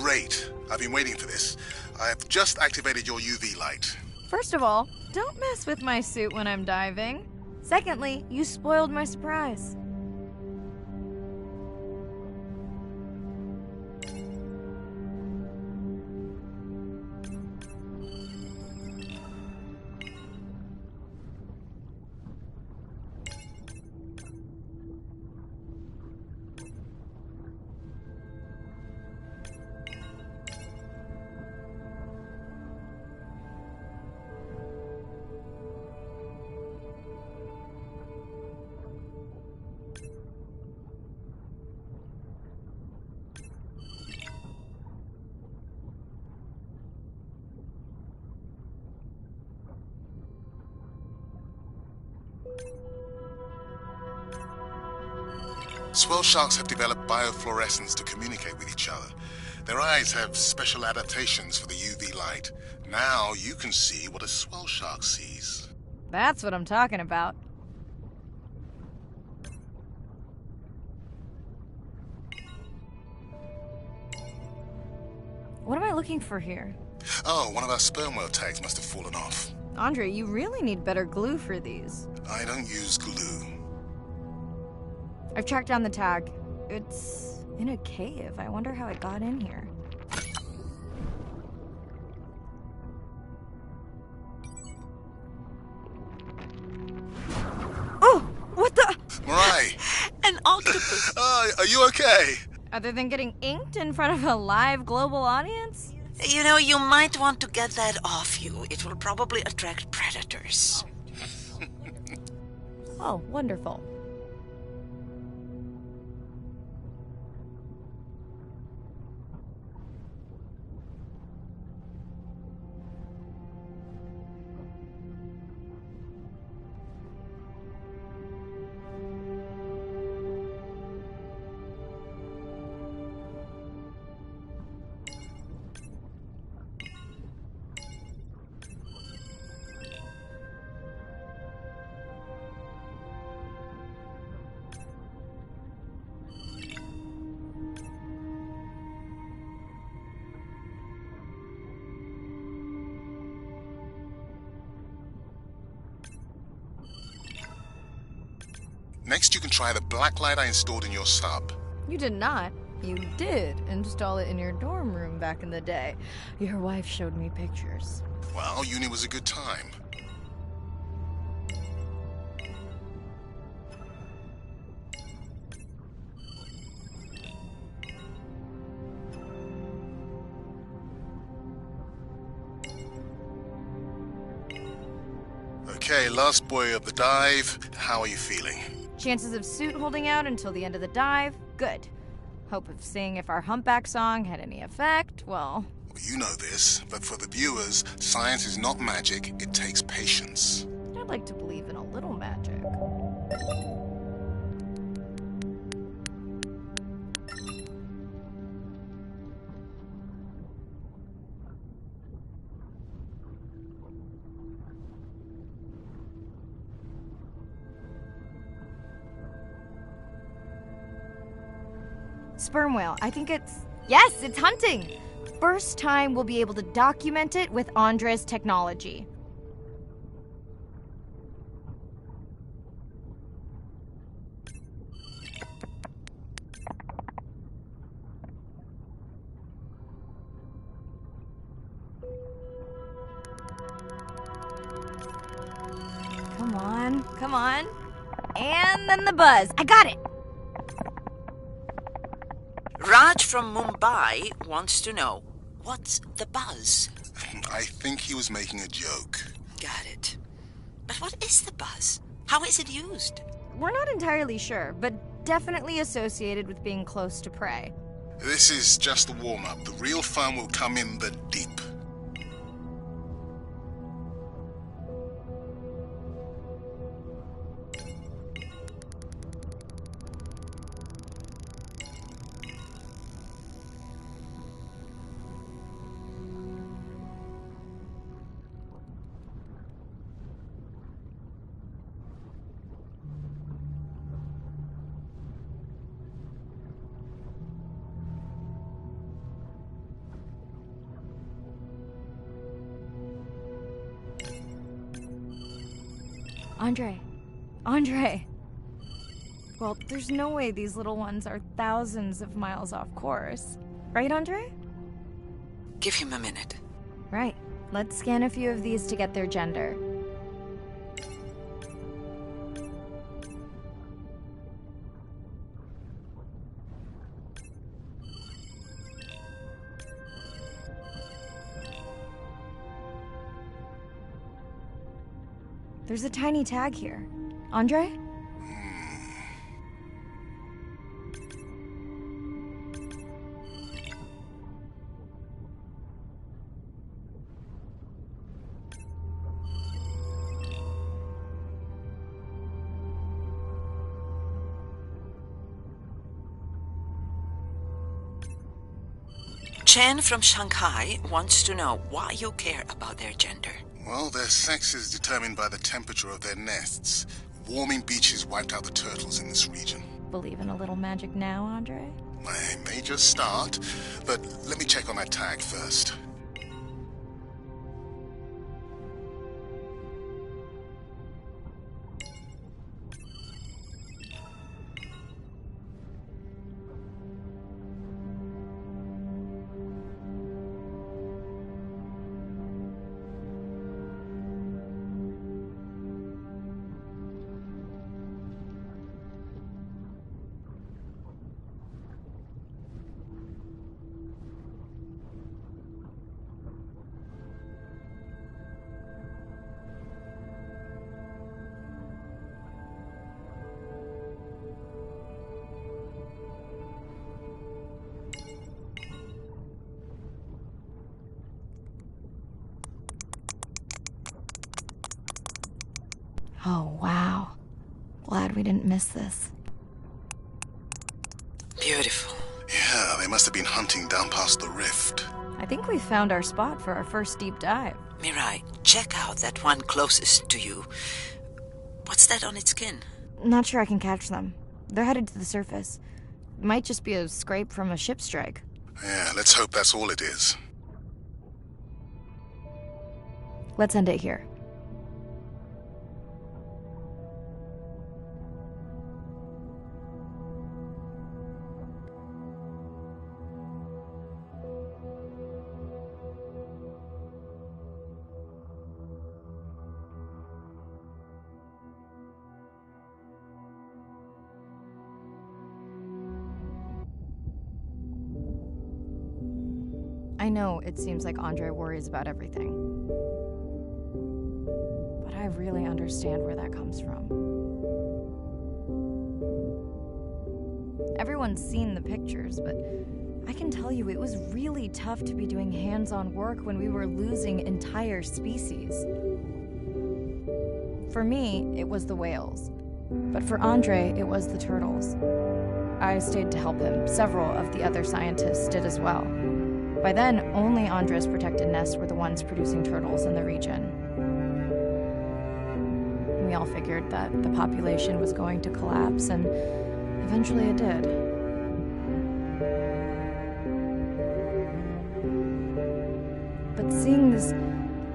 Great. I've been waiting for this. I've just activated your UV light. First of all, don't mess with my suit when I'm diving. Secondly, you spoiled my surprise. Swell sharks have developed biofluorescence to communicate with each other. Their eyes have special adaptations for the UV light. Now you can see what a swell shark sees. That's what I'm talking about. What am I looking for here? Oh, one of our sperm whale tags must have fallen off. Andre, you really need better glue for these. I don't use glue. I've tracked down the tag. It's in a cave. I wonder how it got in here. Oh! What the? Mirai! An octopus! Are you okay? Other than getting inked in front of a live global audience? You know, you might want to get that off you. It will probably attract predators. Oh, wonderful. Next, you can try the black light I installed in your sub. You did not. You did install it in your dorm room back in the day. Your wife showed me pictures. Well, uni was a good time. Okay, last buoy of the dive. How are you feeling? Chances of suit holding out until the end of the dive? Good. Hope of seeing if our humpback song had any effect? Well, You know this, but for the viewers, science is not magic, it takes patience. I'd like to believe in a little magic. Sperm whale, I think it's... Yes, it's hunting! First time we'll be able to document it with Andre's technology. Come on, come on. And then the buzz. I got it! Raj from Mumbai wants to know, what's the buzz? I think he was making a joke. Got it. But what is the buzz? How is it used? We're not entirely sure, but definitely associated with being close to prey. This is just the warm-up. The real fun will come in the deep. Andre. Well, there's no way these little ones are thousands of miles off course. Right, Andre? Give him a minute. Right. Let's scan a few of these to get their gender. There's a tiny tag here. Andre? Chen from Shanghai wants to know why you care about their gender. Well, their sex is determined by the temperature of their nests. Warming beaches wiped out the turtles in this region. Believe in a little magic now, Andre? I may just start, but let me check on that tag first. Oh, wow. Glad we didn't miss this. Beautiful. Yeah, they must have been hunting down past the rift. I think we found our spot for our first deep dive. Mirai, check out that one closest to you. What's that on its skin? Not sure I can catch them. They're headed to the surface. Might just be a scrape from a ship strike. Yeah, let's hope that's all it is. Let's end it here. I know it seems like Andre worries about everything. But I really understand where that comes from. Everyone's seen the pictures, but I can tell you it was really tough to be doing hands-on work when we were losing entire species. For me, it was the whales, but for Andre, it was the turtles. I stayed to help him. Several of the other scientists did as well. By then, only Andre's protected nests were the ones producing turtles in the region. We all figured that the population was going to collapse, and eventually it did. But seeing this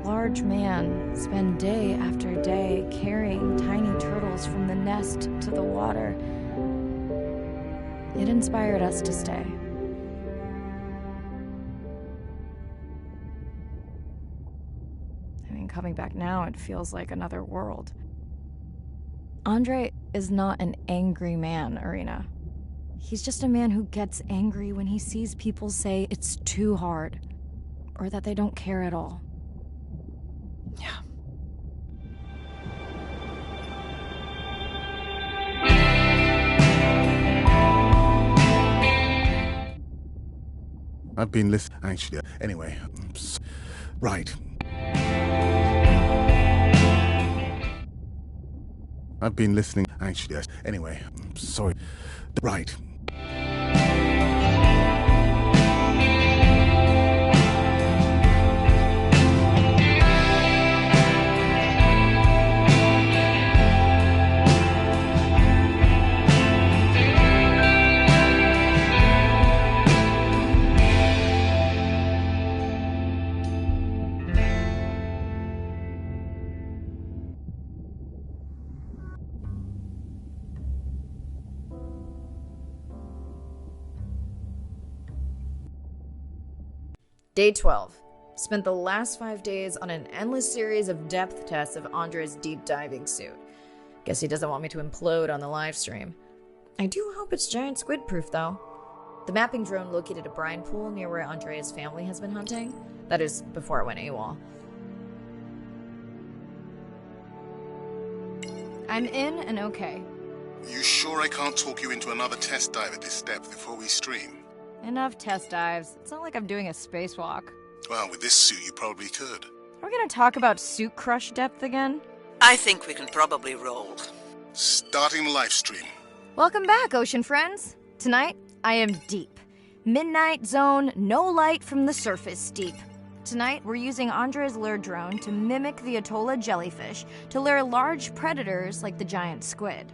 large man spend day after day carrying tiny turtles from the nest to the water, it inspired us to stay. I mean, coming back now, it feels like another world. Andre is not an angry man, Irina. He's just a man who gets angry when he sees people say it's too hard, or that they don't care at all. Yeah. I've been listening, actually. Anyway, right. I've been listening, actually. Anyway, sorry. Right. Day 12. Spent the last 5 days on an endless series of depth tests of Andre's deep diving suit. Guess he doesn't want me to implode on the live stream. I do hope it's giant squid proof, though. The mapping drone located a brine pool near where Andre's family has been hunting. That is, before it went AWOL. I'm in and okay. You sure I can't talk you into another test dive at this depth before we stream? Enough test dives. It's not like I'm doing a spacewalk. Well, with this suit, you probably could. Are we gonna talk about suit crush depth again? I think we can probably roll. Starting the live stream. Welcome back, ocean friends. Tonight, I am deep. Midnight zone, no light from the surface deep. Tonight, we're using Andre's lure drone to mimic the Atolla jellyfish to lure large predators like the giant squid.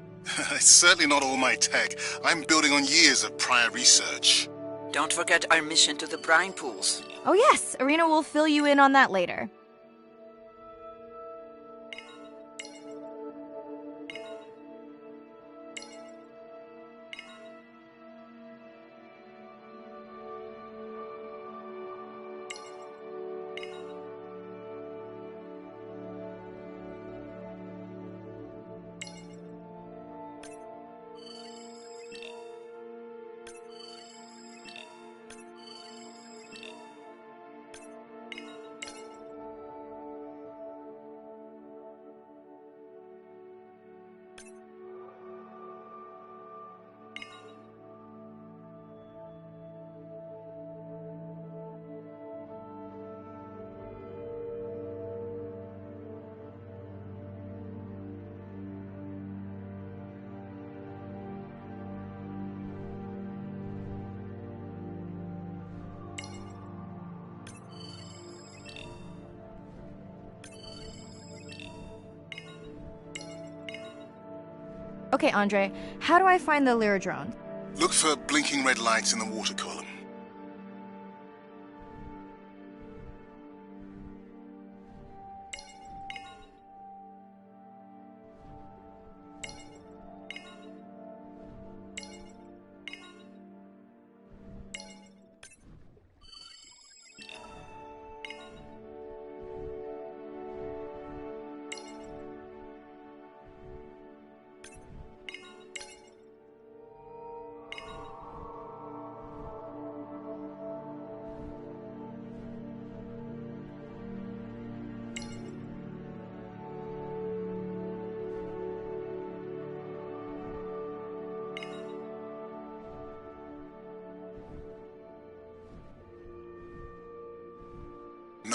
It's certainly not all my tech. I'm building on years of prior research. Don't forget our mission to the brine pools. Oh yes, Irina will fill you in on that later. Okay, Andre, how do I find the lure drone? Look for blinking red lights in the water column.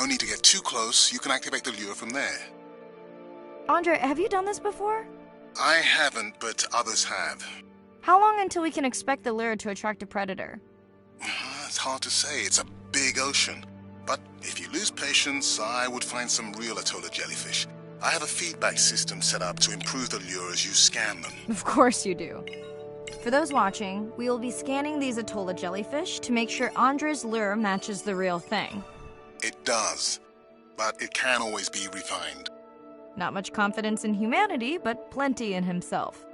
No need to get too close. You can activate the lure from there. Andre, have you done this before? I haven't, but others have. How long until we can expect the lure to attract a predator? It's hard to say. It's a big ocean. But if you lose patience, I would find some real Atolla jellyfish. I have a feedback system set up to improve the lure as you scan them. Of course you do. For those watching, we will be scanning these Atolla jellyfish to make sure Andre's lure matches the real thing. It does, but it can always be refined. Not much confidence in humanity, but plenty in himself.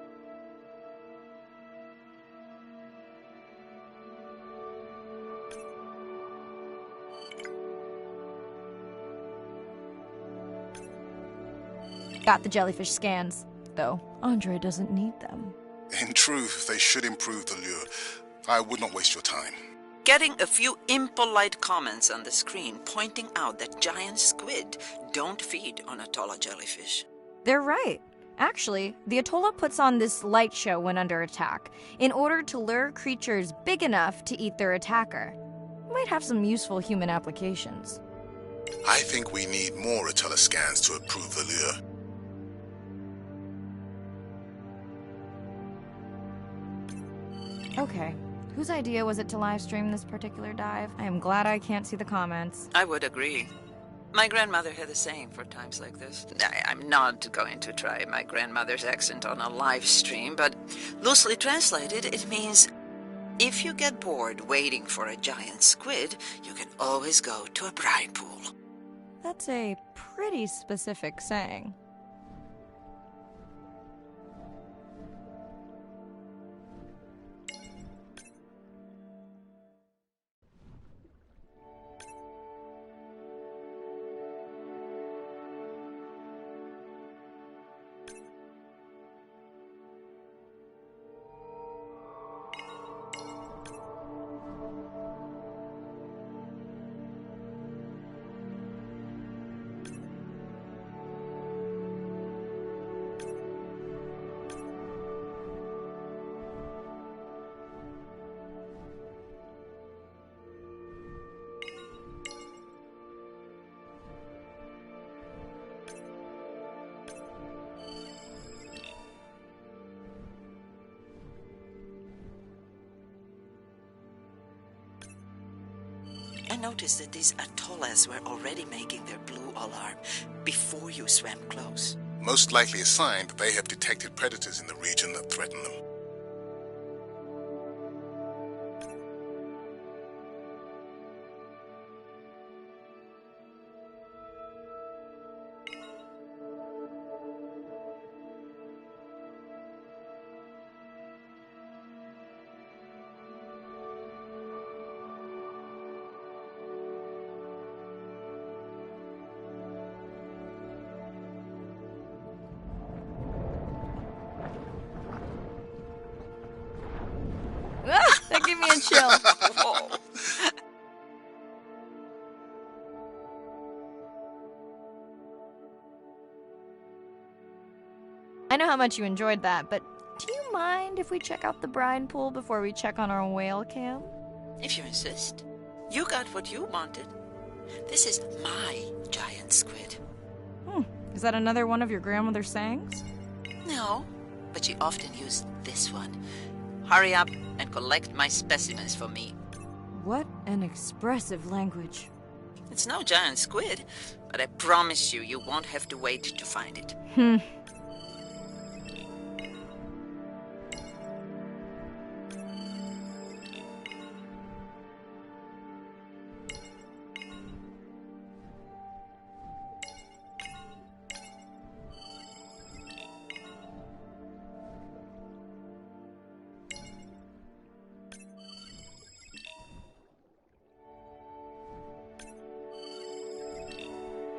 Got the jellyfish scans, though Andre doesn't need them. In truth, they should improve the lure. I would not waste your time. Getting a few impolite comments on the screen pointing out that giant squid don't feed on Atolla jellyfish. They're right. Actually, the Atolla puts on this light show when under attack, in order to lure creatures big enough to eat their attacker. Might have some useful human applications. I think we need more Atolla scans to improve the lure. Okay. Whose idea was it to live stream this particular dive? I am glad I can't see the comments. I would agree. My grandmother had a saying for times like this. I'm not going to try my grandmother's accent on a live stream, but loosely translated, it means if you get bored waiting for a giant squid, you can always go to a bride pool. That's a pretty specific saying. I noticed that these atollas were already making their blue alarm before you swam close. Most likely a sign that they have detected predators in the region that threaten them. That gave me a chill. Whoa. I know how much you enjoyed that, but do you mind if we check out the brine pool before we check on our whale cam? If you insist. You got what you wanted. This is my giant squid. Is that another one of your grandmother's sayings? No, but she often used this one. Hurry up and collect my specimens for me. What an expressive language. It's no giant squid, but I promise you won't have to wait to find it.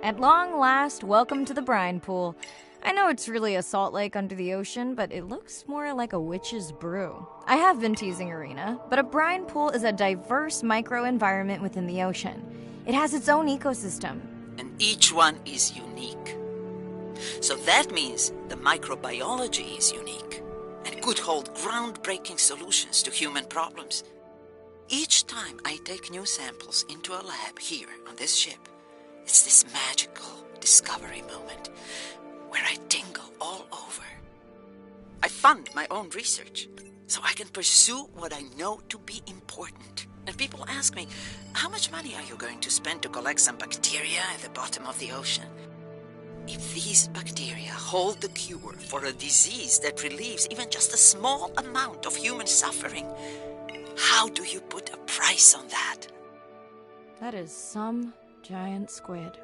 At long last, welcome to the brine pool. I know it's really a salt lake under the ocean, but it looks more like a witch's brew. I have been teasing Arena, but a brine pool is a diverse microenvironment within the ocean. It has its own ecosystem. And each one is unique. So that means the microbiology is unique and could hold groundbreaking solutions to human problems. Each time I take new samples into a lab here on this ship, It's this magical discovery moment where I tingle all over. I fund my own research so I can pursue what I know to be important. And people ask me, how much money are you going to spend to collect some bacteria at the bottom of the ocean? If these bacteria hold the cure for a disease that relieves even just a small amount of human suffering, how do you put a price on that? That is some giant squid.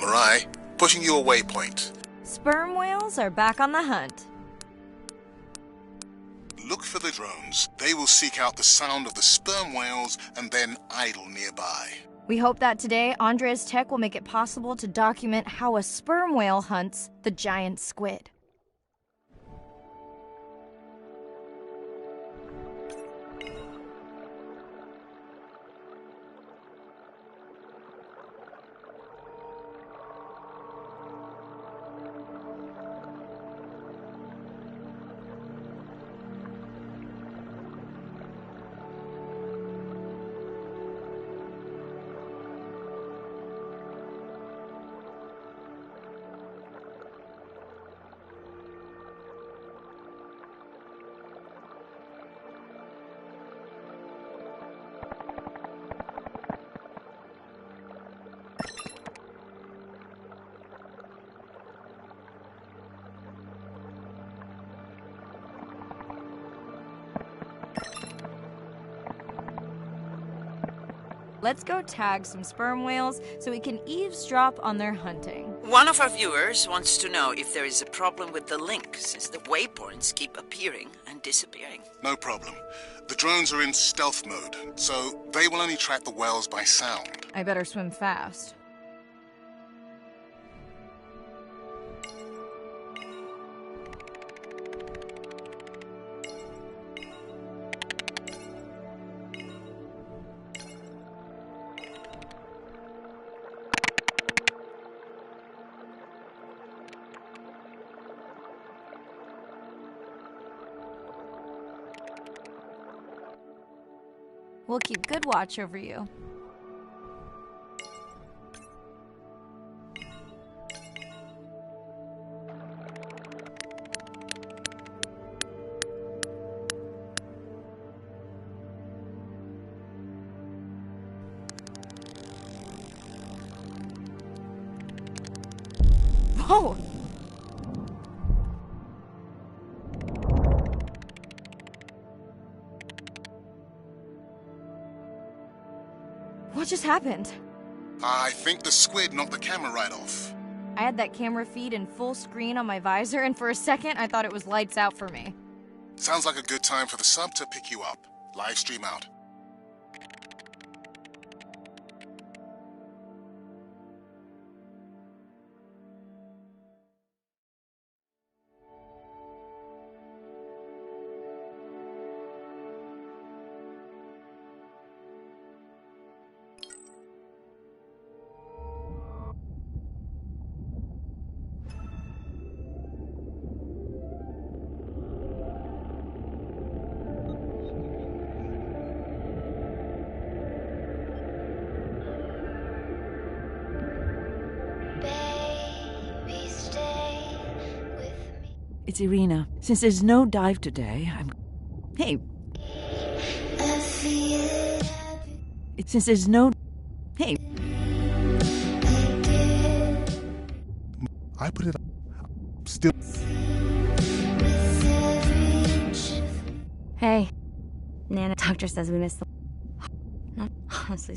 Mirai, pushing you a waypoint. Sperm whales are back on the hunt. Look for the drones. They will seek out the sound of the sperm whales and then idle nearby. We hope that today, Andrea's tech will make it possible to document how a sperm whale hunts the giant squid. Let's go tag some sperm whales so we can eavesdrop on their hunting. One of our viewers wants to know if there is a problem with the link, since the waypoints keep appearing and disappearing. No problem. The drones are in stealth mode, so they will only track the whales by sound. I better swim fast. We'll keep good watch over you. Whoa! What just happened? I think the squid knocked the camera right off. I had that camera feed in full screen on my visor, and for a second I thought it was lights out for me. Sounds like a good time for the sub to pick you up. Live stream out. It's Irina. Since there's no dive today, Hey, Since there's no... Hey. I put it up. Still. Hey. Nana, doctor says we missed the... No, honestly...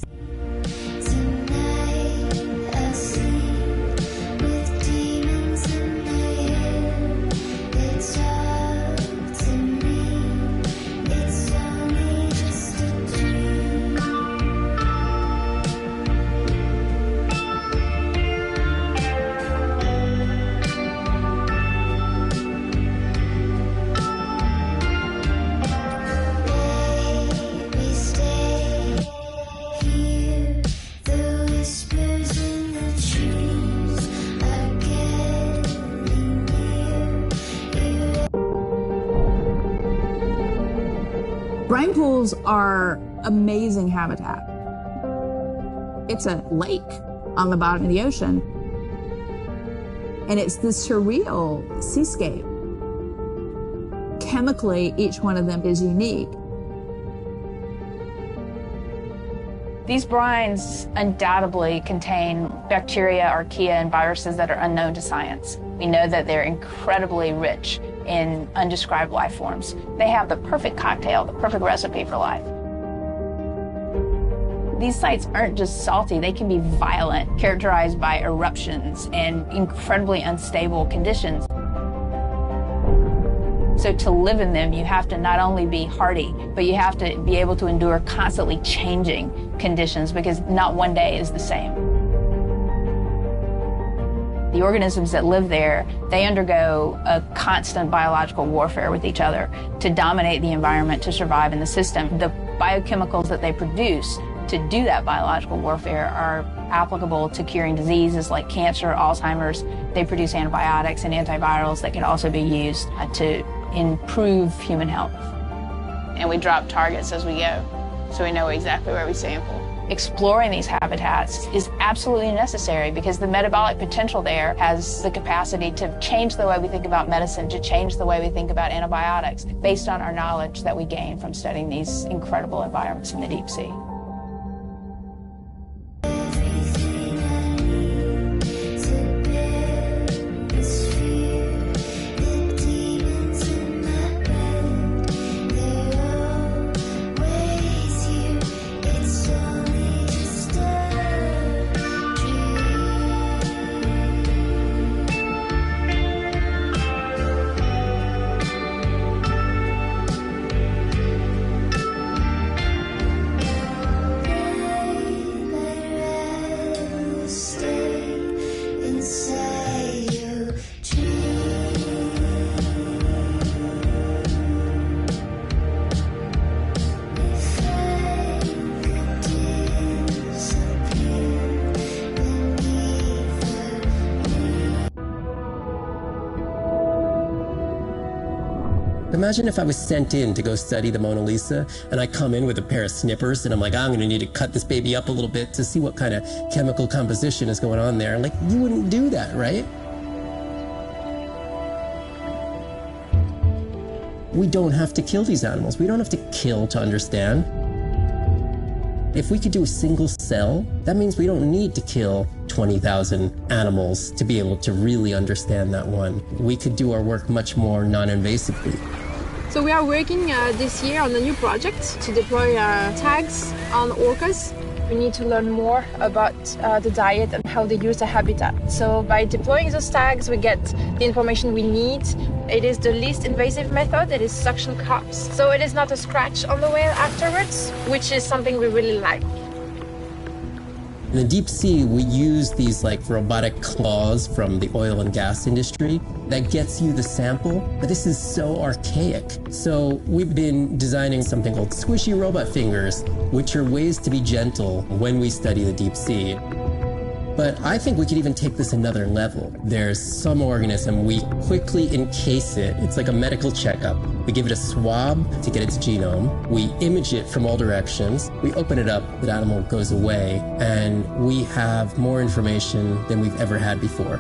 Brine pools are amazing habitat. It's a lake on the bottom of the ocean, and it's this surreal seascape. Chemically, each one of them is unique. These brines undoubtedly contain bacteria, archaea, and viruses that are unknown to science. We know that they're incredibly rich in undescribed life forms. They have the perfect cocktail, the perfect recipe for life. These sites aren't just salty, they can be violent, characterized by eruptions and incredibly unstable conditions. So to live in them, you have to not only be hardy, but you have to be able to endure constantly changing conditions, because not one day is the same. The organisms that live there, they undergo a constant biological warfare with each other to dominate the environment, to survive in the system. The biochemicals that they produce to do that biological warfare are applicable to curing diseases like cancer, Alzheimer's. They produce antibiotics and antivirals that can also be used to improve human health. And we drop targets as we go, so we know exactly where we sample. Exploring these habitats is absolutely necessary because the metabolic potential there has the capacity to change the way we think about medicine, to change the way we think about antibiotics, based on our knowledge that we gain from studying these incredible environments in the deep sea. Imagine if I was sent in to go study the Mona Lisa and I come in with a pair of snippers and I'm like, I'm going to need to cut this baby up a little bit to see what kind of chemical composition is going on there. Like, you wouldn't do that, right? We don't have to kill these animals. We don't have to kill to understand. If we could do a single cell, that means we don't need to kill 20,000 animals to be able to really understand that one. We could do our work much more non-invasively. So we are working this year on a new project to deploy tags on orcas. We need to learn more about the diet and how they use the habitat. So by deploying those tags, we get the information we need. It is the least invasive method. It is suction cups. So it is not a scratch on the whale afterwards, which is something we really like. In the deep sea, we use these like robotic claws from the oil and gas industry that gets you the sample, but this is so archaic. So we've been designing something called squishy robot fingers, which are ways to be gentle when we study the deep sea. But I think we could even take this another level. There's some organism, we quickly encase it. It's like a medical checkup. We give it a swab to get its genome. We image it from all directions. We open it up, the animal goes away, and we have more information than we've ever had before.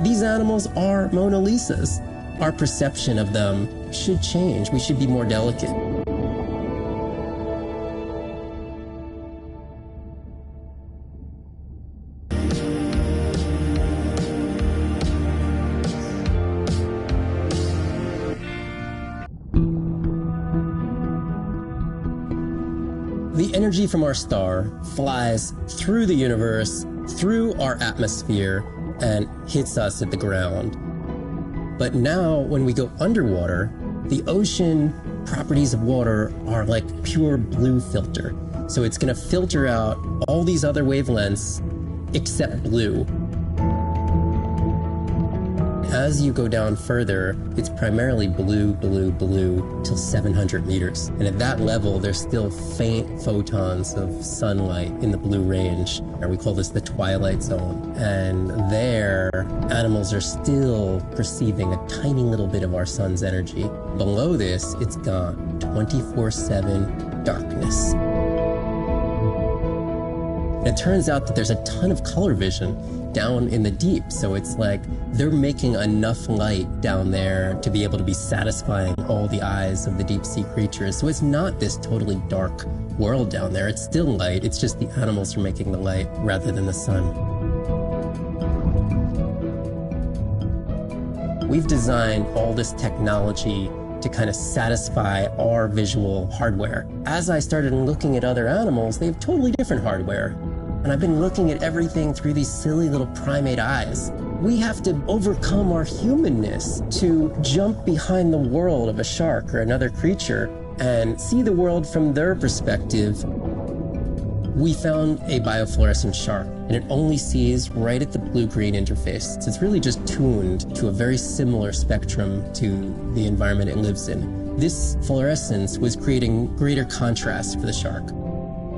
These animals are Mona Lisas. Our perception of them should change. We should be more delicate. The energy from our star flies through the universe, through our atmosphere, and hits us at the ground. But now, when we go underwater, the ocean properties of water are like pure blue filter. So it's going to filter out all these other wavelengths except blue. As you go down further, it's primarily blue, blue, blue till 700 meters. And at that level, there's still faint photons of sunlight in the blue range. And we call this the twilight zone. And there, animals are still perceiving a tiny little bit of our sun's energy. Below this, it's gone. 24/7 darkness. And it turns out that there's a ton of color vision down in the deep. So it's like they're making enough light down there to be able to be satisfying all the eyes of the deep sea creatures. So it's not this totally dark world down there. It's still light. It's just the animals are making the light rather than the sun. We've designed all this technology to kind of satisfy our visual hardware. As I started looking at other animals, they have totally different hardware. And I've been looking at everything through these silly little primate eyes. We have to overcome our humanness to jump behind the world of a shark or another creature and see the world from their perspective. We found a biofluorescent shark, and it only sees right at the blue-green interface. So it's really just tuned to a very similar spectrum to the environment it lives in. This fluorescence was creating greater contrast for the shark.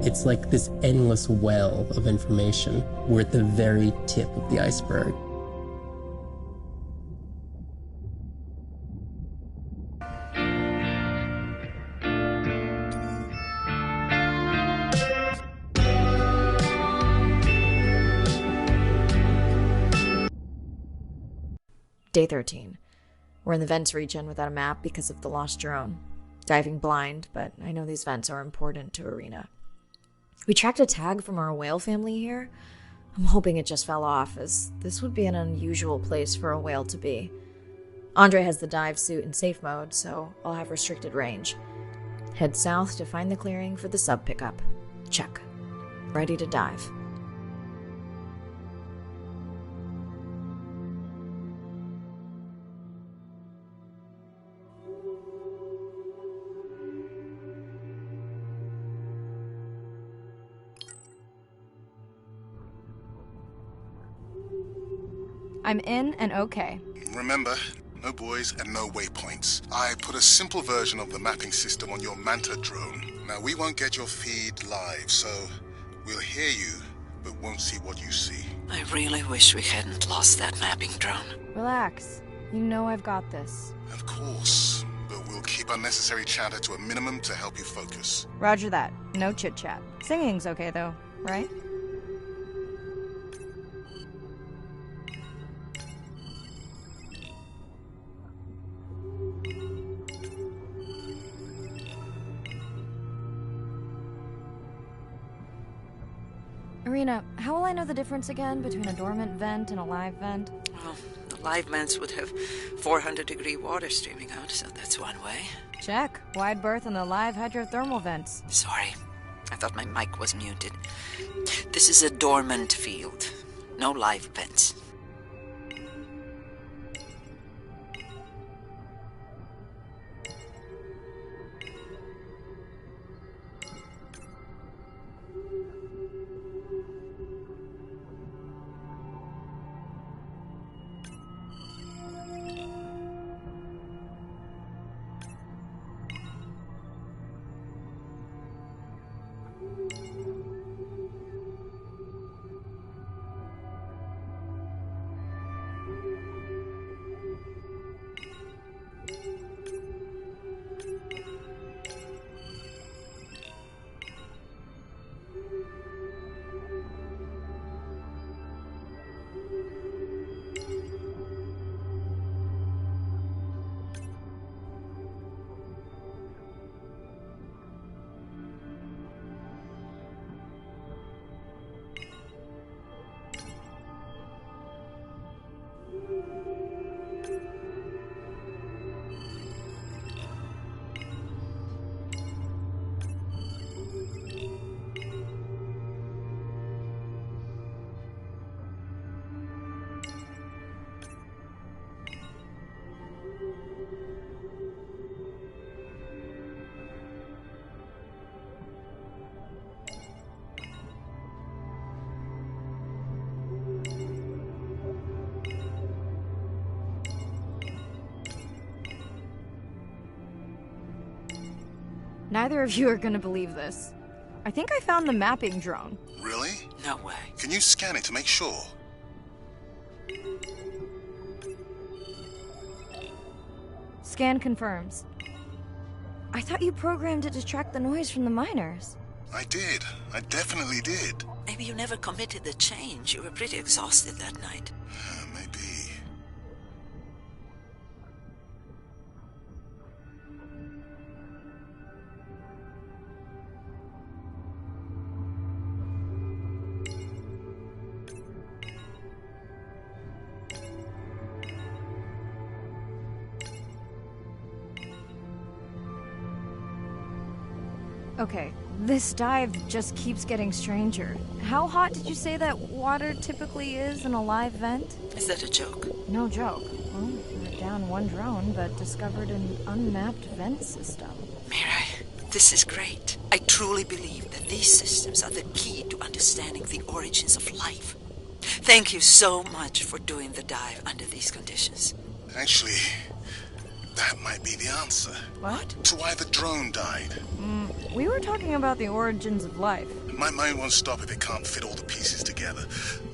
It's like this endless well of information. We're at the very tip of the iceberg. Day 13. We're in the vents region without a map because of the lost drone. Diving blind, but I know these vents are important to Arena. We tracked a tag from our whale family here. I'm hoping it just fell off, as this would be an unusual place for a whale to be. Andre has the dive suit in safe mode, so I'll have restricted range. Head south to find the clearing for the sub pickup. Check. Ready to dive. I'm in and okay. Remember, no buoys and no waypoints. I put a simple version of the mapping system on your Manta drone. Now, we won't get your feed live, so we'll hear you, but won't see what you see. I really wish we hadn't lost that mapping drone. Relax. You know I've got this. Of course, but we'll keep unnecessary chatter to a minimum to help you focus. Roger that. No chit-chat. Singing's okay, though, right? Arena, how will I know the difference again between a dormant vent and a live vent? Well, the live vents would have 400-degree water streaming out, so that's one way. Check. Wide berth in the live hydrothermal vents. Sorry. I thought my mic was muted. This is a dormant field. No live vents. Neither of you are gonna believe this. I think I found the mapping drone. Really? No way. Can you scan it to make sure? Scan confirms. I thought you programmed it to track the noise from the miners. I did. I definitely did. Maybe you never committed the change. You were pretty exhausted that night. Maybe. Okay, this dive just keeps getting stranger. How hot did you say that water typically is in a live vent? Is that a joke? No joke. Well, we're down one drone, but discovered an unmapped vent system. Mirai, this is great. I truly believe that these systems are the key to understanding the origins of life. Thank you so much for doing the dive under these conditions. Actually, that might be the answer. What? To why the drone died. We were talking about the origins of life. My mind won't stop if it can't fit all the pieces together.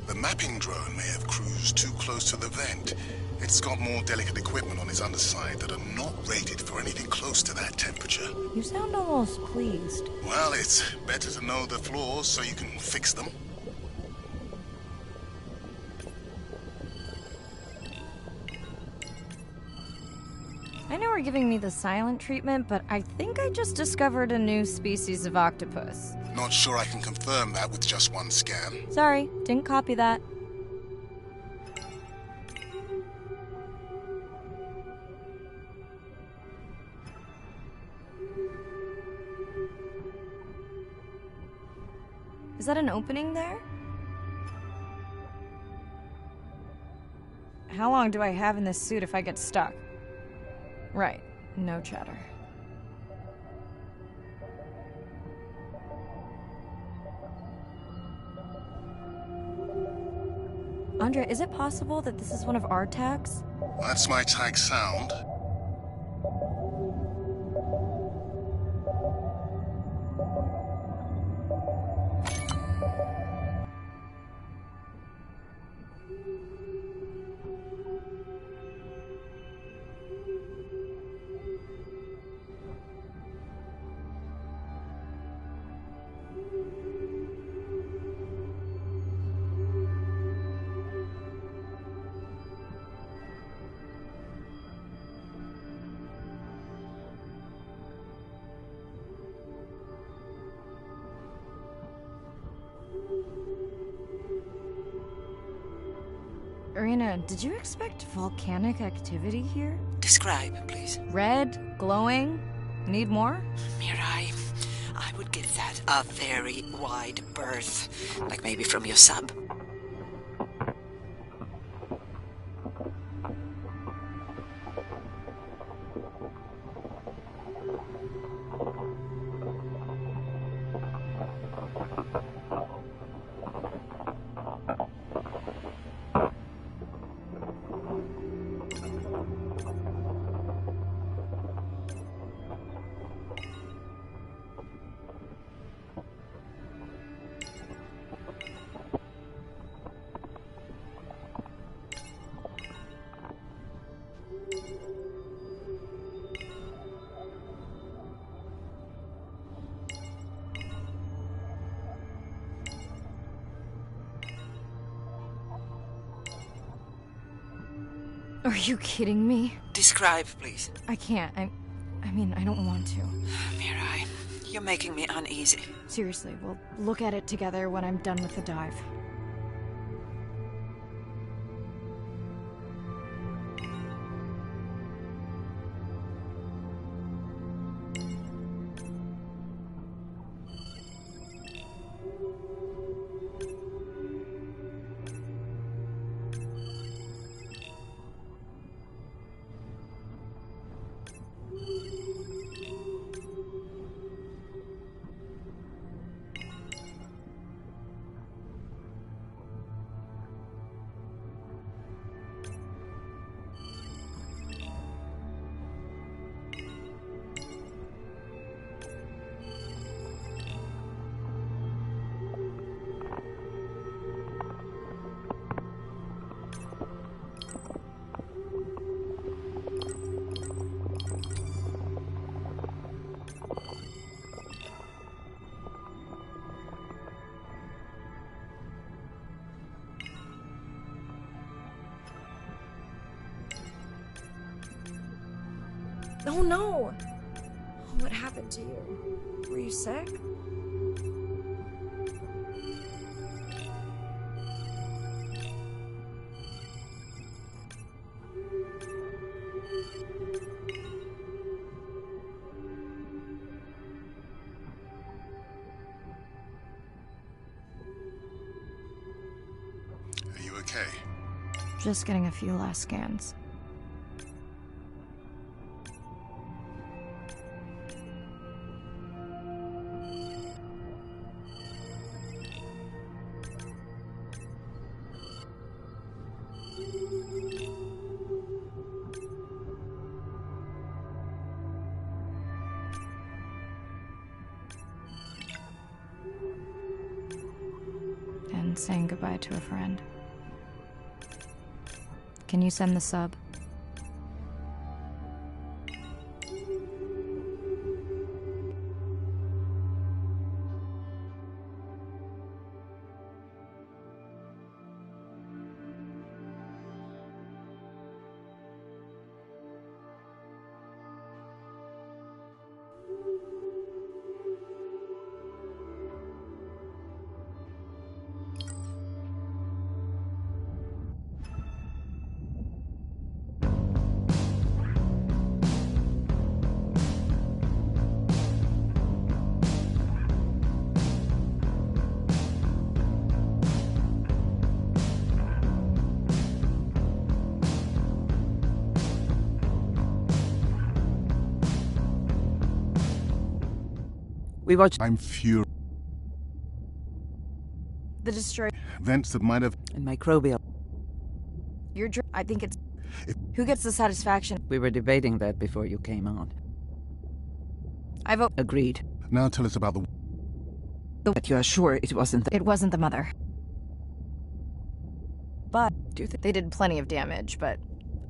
The mapping drone may have cruised too close to the vent. It's got more delicate equipment on its underside that are not rated for anything close to that temperature. You sound almost pleased. Well, it's better to know the flaws so you can fix them. I know we're giving me the silent treatment, but I think I just discovered a new species of octopus. Not sure I can confirm that with just one scan. Sorry, didn't copy that. Is that an opening there? How long do I have in this suit if I get stuck? Right, no chatter. Andre, is it possible that this is one of our tags? That's my tag sound. Irina, did you expect volcanic activity here? Describe, please. Red, glowing. Need more? Mirai, I would give that a very wide berth. Like maybe from your sub. Are you kidding me? Describe, please. I can't. I mean, I don't want to. Mirai, you're making me uneasy. Seriously, we'll look at it together when I'm done with the dive. Oh no! Oh, what happened to you? Were you sick? Are you okay? Just getting a few last scans. And saying goodbye to a friend. Can you send the sub? We watched. I'm furious. The destroy. Events that might have. And microbial. I think it's. Who gets the satisfaction? We were debating that before you came on. I vote. Agreed. Now tell us about the. But you are sure it wasn't It wasn't the mother. But Do you think? they did plenty of damage, but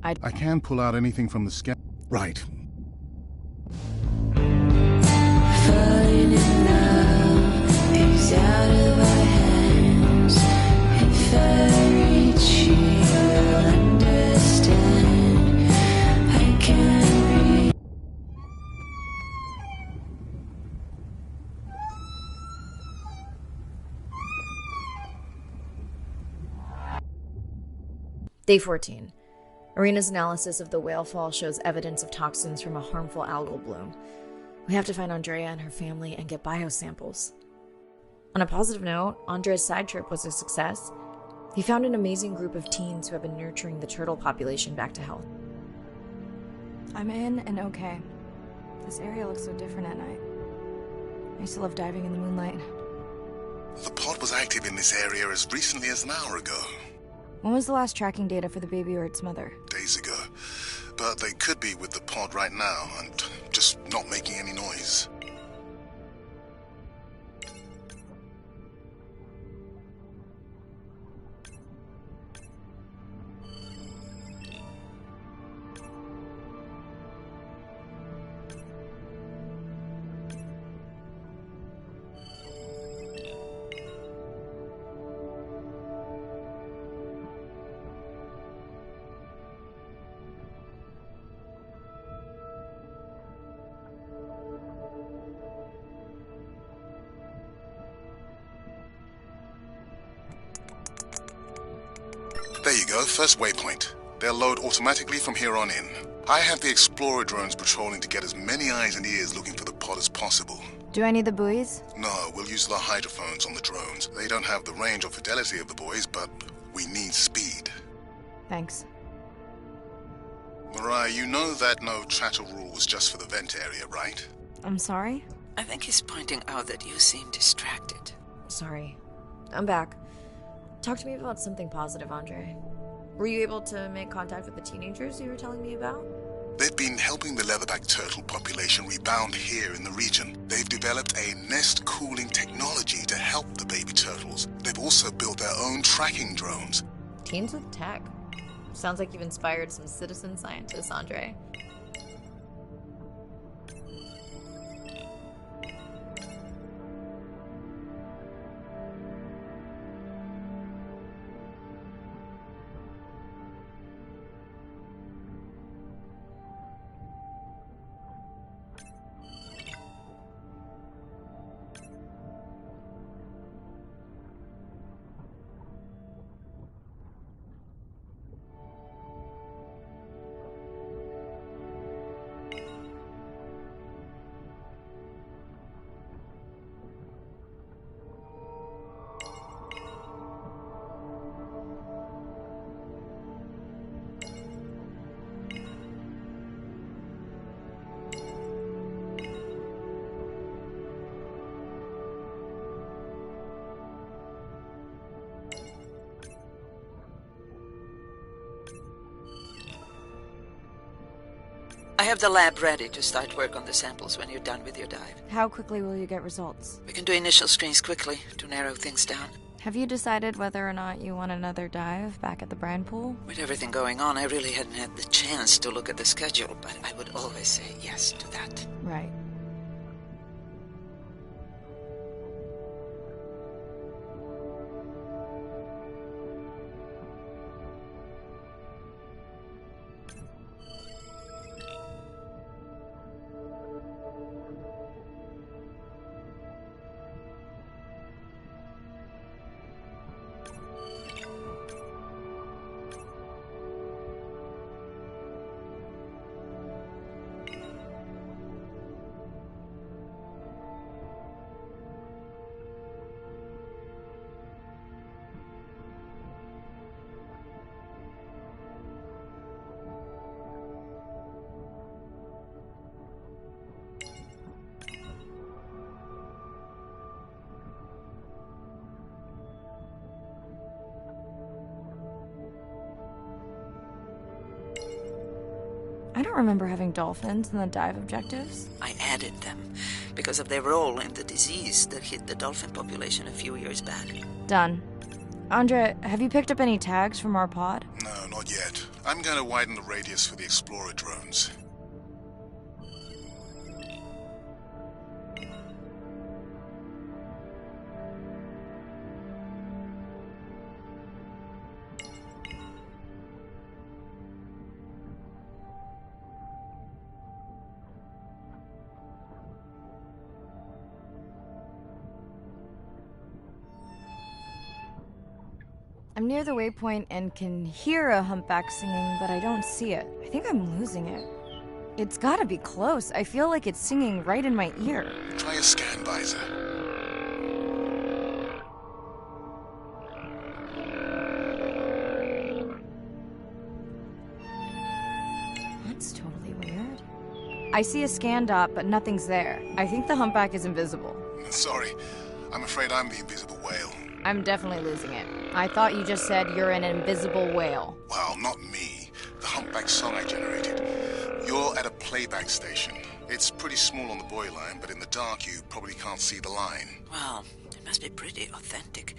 I can't pull out anything from the scan. Right. Falling in love is out of our hands. If I reach you, you'll understand. I can't read. Day 14. Arena's analysis of the whale fall shows evidence of toxins from a harmful algal bloom. We have to find Andrea and her family and get biosamples. On a positive note, Andrea's side trip was a success. He found an amazing group of teens who have been nurturing the turtle population back to health. I'm in and okay. This area looks so different at night. I used to love diving in the moonlight. The pod was active in this area as recently as an hour ago. When was the last tracking data for the baby or its mother? Days ago. But they could be with the pod right now and just not making any noise. There you go, first waypoint. They'll load automatically from here on in. I have the Explorer drones patrolling to get as many eyes and ears looking for the pod as possible. Do I need the buoys? No, we'll use the hydrophones on the drones. They don't have the range or fidelity of the boys, but we need speed. Thanks. Mariah, you know that no chatter rule was just for the vent area, right? I'm sorry? I think he's pointing out that you seem distracted. Sorry. I'm back. Talk to me about something positive, Andre. Were you able to make contact with the teenagers you were telling me about? They've been helping the leatherback turtle population rebound here in the region. They've developed a nest cooling technology to help the baby turtles. They've also built their own tracking drones. Teens with tech. Sounds like you've inspired some citizen scientists, Andre. I have the lab ready to start work on the samples when you're done with your dive. How quickly will you get results? We can do initial screens quickly to narrow things down. Have you decided whether or not you want another dive back at the brine pool? With everything going on, I really hadn't had the chance to look at the schedule, but I would always say yes to that. Right. I don't remember having dolphins in the dive objectives. I added them because of their role in the disease that hit the dolphin population a few years back. Done. Andre, have you picked up any tags from our pod? No, not yet. I'm going to widen the radius for the Explorer drones. I'm near the waypoint and can hear a humpback singing, but I don't see it. I think I'm losing it. It's gotta be close. I feel like it's singing right in my ear. Try a scan visor. That's totally weird. I see a scan dot, but nothing's there. I think the humpback is invisible. Sorry, I'm afraid I'm the invisible whale. I'm definitely losing it. I thought you just said you're an invisible whale. Well, not me. The humpback song I generated. You're at a playback station. It's pretty small on the buoy line, but in the dark you probably can't see the line. Well, it must be pretty authentic.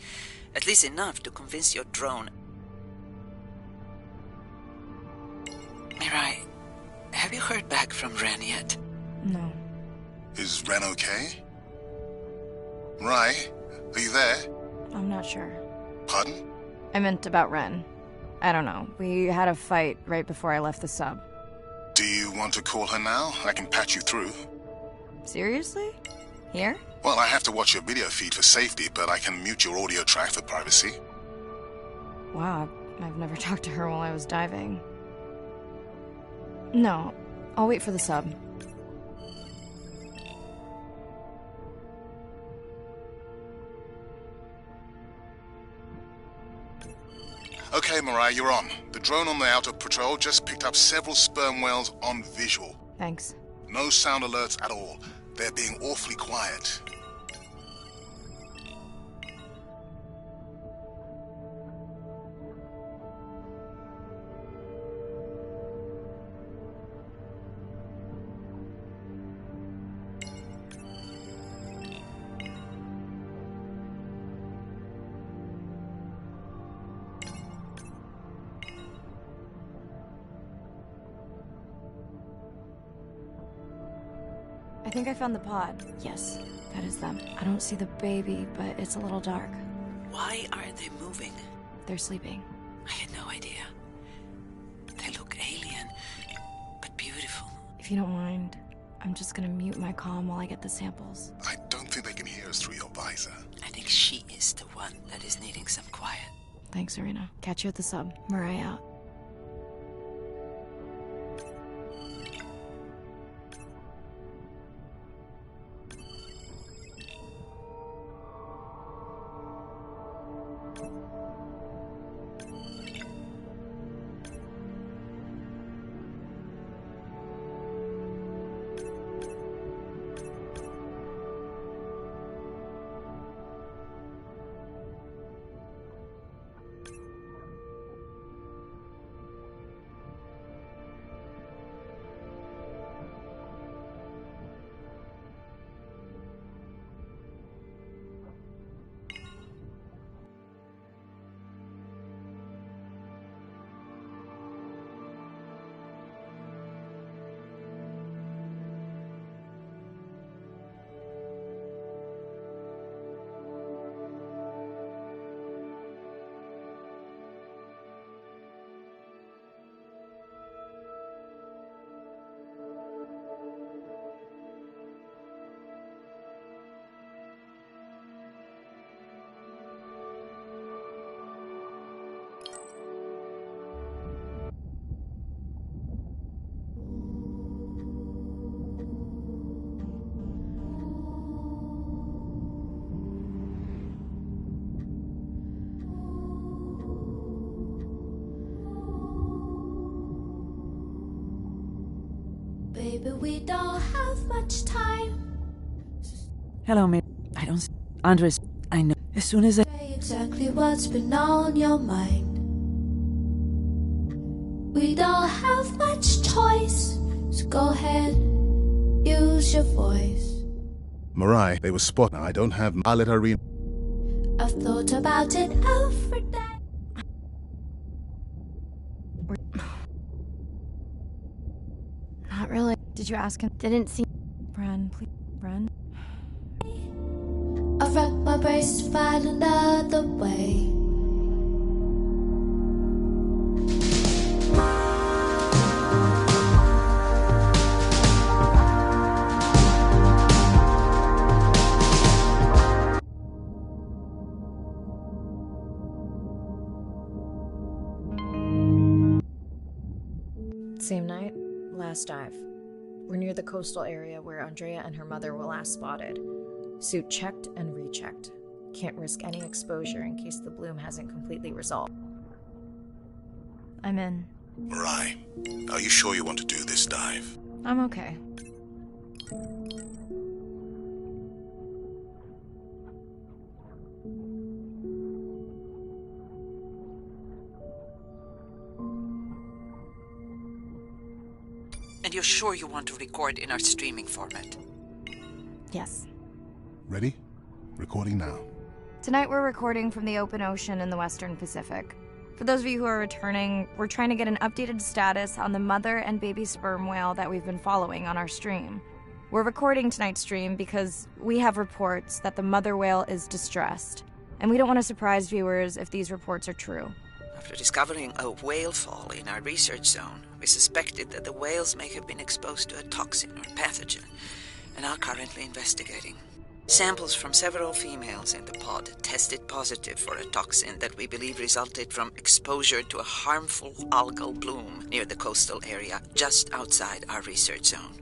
At least enough to convince your drone. Mirai, have you heard back from Ren yet? No. Is Ren okay? Rai, are you there? I'm not sure. Pardon? I meant about Ren. I don't know. We had a fight right before I left the sub. Do you want to call her now? I can patch you through. Seriously? Here? Well, I have to watch your video feed for safety, but I can mute your audio track for privacy. Wow, I've never talked to her while I was diving. No, I'll wait for the sub. Okay, Mariah, you're on. The drone on the outer patrol just picked up several sperm whales on visual. Thanks. No sound alerts at all. They're being awfully quiet. I think I found the pod. Yes, that is them. I don't see the baby, but it's a little dark. Why aren't they moving? They're sleeping. I had no idea. They look alien, but beautiful. If you don't mind, I'm just gonna mute my comm while I get the samples. I don't think they can hear us through your visor. I think she is the one that is needing some quiet. Thanks, Arena. Catch you at the sub. Mariah out. Baby, we don't have much time. Hello, mate. I don't... Andres, I know. As soon as I... Say exactly what's been on your mind. We don't have much choice, so go ahead, use your voice. Mariah, they were spot. I don't have... I'll let her read. I've thought about it every day. Not really. Did you ask him? Didn't see. Bren, please. Bren? I've wrecked my brace to find another way. Same night, last dive. We're near the coastal area where Andrea and her mother were last spotted. Suit checked and rechecked. Can't risk any exposure in case the bloom hasn't completely resolved. I'm in. Mariah, are you sure you want to do this dive? I'm okay. And you're sure you want to record in our streaming format? Yes. Ready? Recording now. Tonight we're recording from the open ocean in the Western Pacific. For those of you who are returning, we're trying to get an updated status on the mother and baby sperm whale that we've been following on our stream. We're recording tonight's stream because we have reports that the mother whale is distressed, and we don't want to surprise viewers if these reports are true. After discovering a whale fall in our research zone, we suspected that the whales may have been exposed to a toxin or pathogen, and are currently investigating. Samples from several females in the pod tested positive for a toxin that we believe resulted from exposure to a harmful algal bloom near the coastal area just outside our research zone.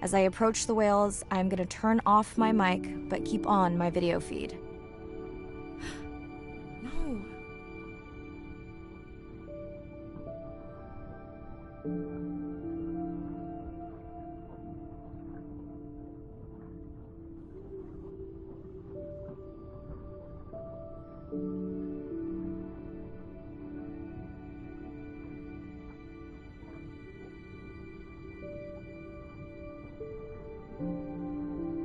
As I approach the whales, I'm going to turn off my mic, but keep on my video feed. No.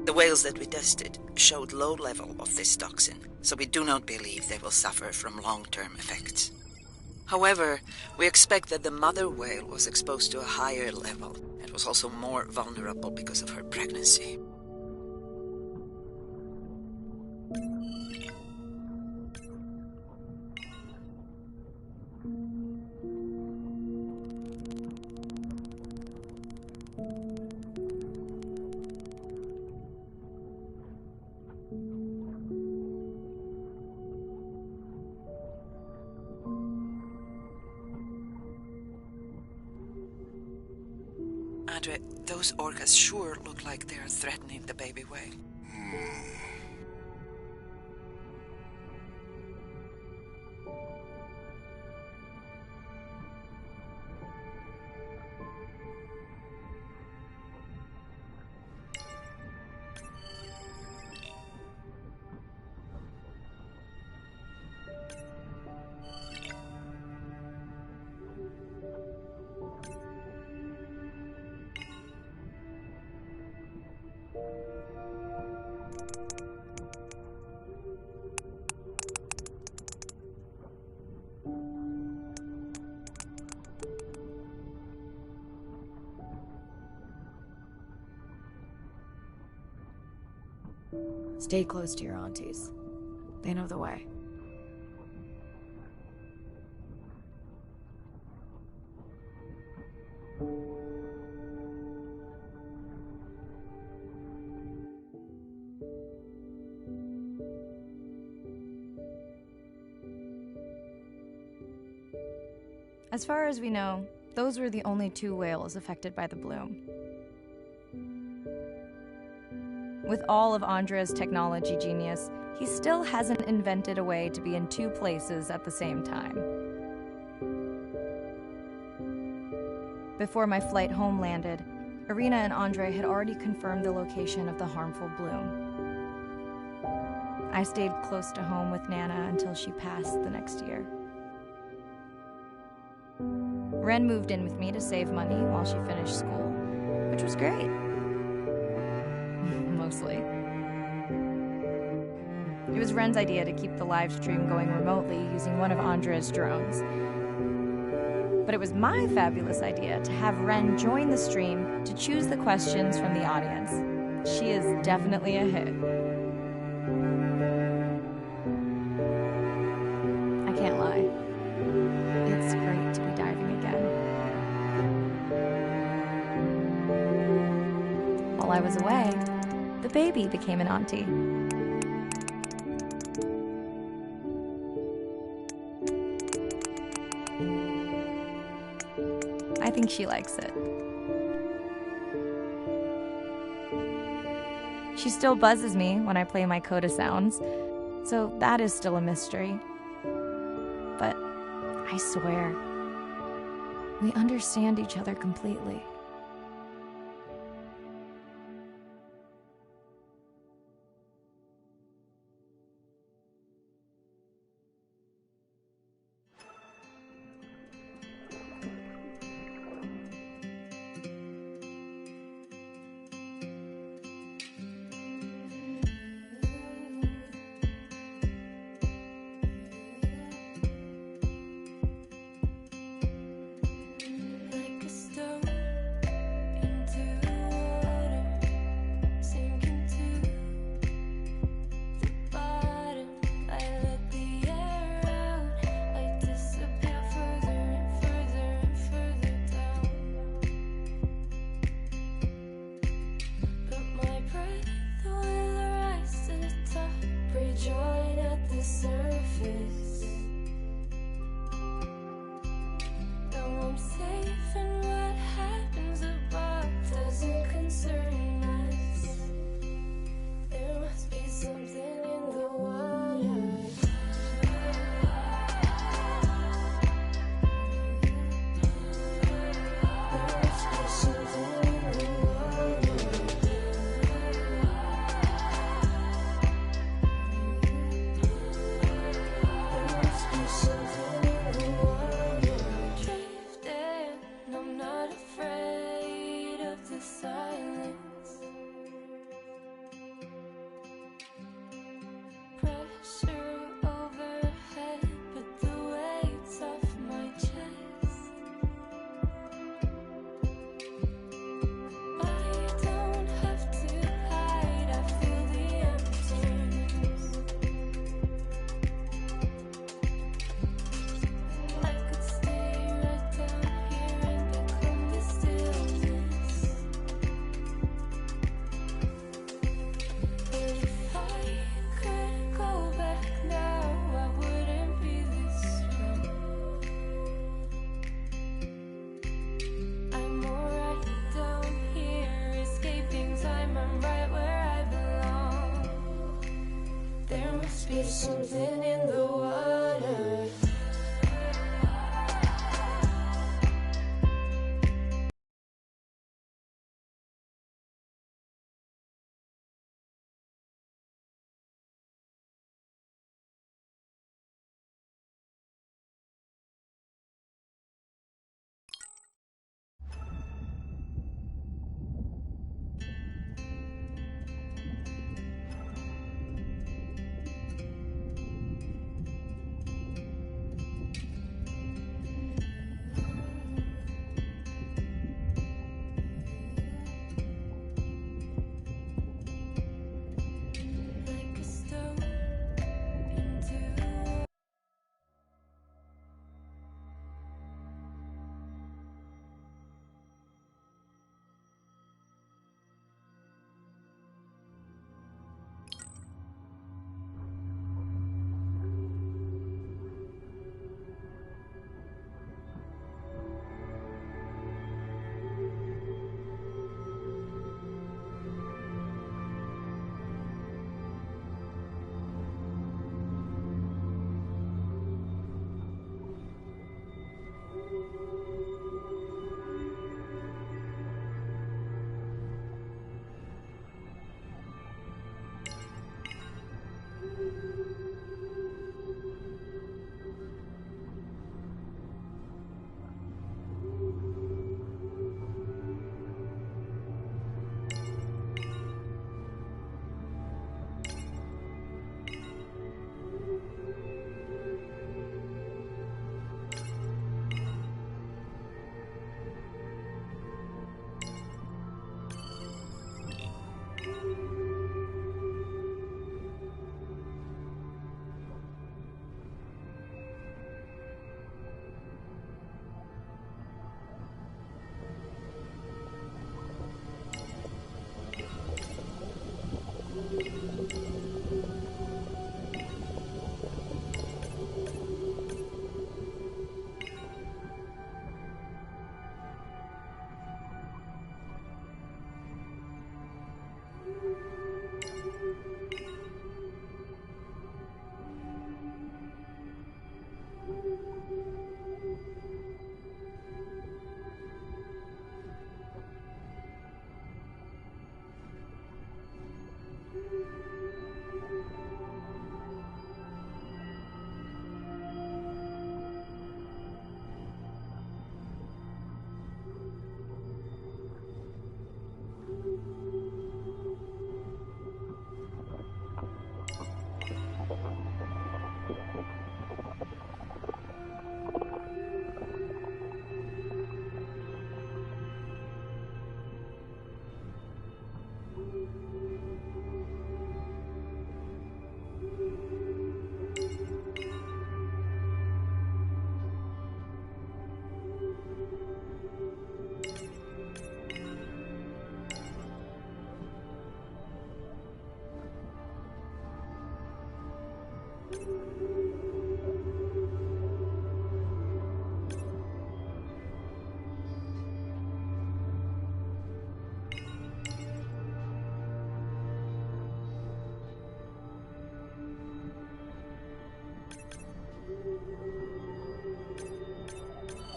The whales that we tested showed low level of this toxin, so we do not believe they will suffer from long-term effects. However, we expect that the mother whale was exposed to a higher level and was also more vulnerable because of her pregnancy. Andre, those orcas sure look like they are threatening the baby whale. Stay close to your aunties. They know the way. As far as we know, those were the only 2 whales affected by the bloom. With all of Andrea's technology genius, he still hasn't invented a way to be in 2 places at the same time. Before my flight home landed, Irina and Andre had already confirmed the location of the harmful bloom. I stayed close to home with Nana until she passed the next year. Ren moved in with me to save money while she finished school, which was great. Mostly. It was Ren's idea to keep the live stream going remotely using one of Andrea's drones. But it was my fabulous idea to have Ren join the stream to choose the questions from the audience. She is definitely a hit. I can't lie. It's great to be diving again. While I was away, the baby became an auntie. I think she likes it. She still buzzes me when I play my coda sounds, so that is still a mystery. But I swear, we understand each other completely. Something in the water.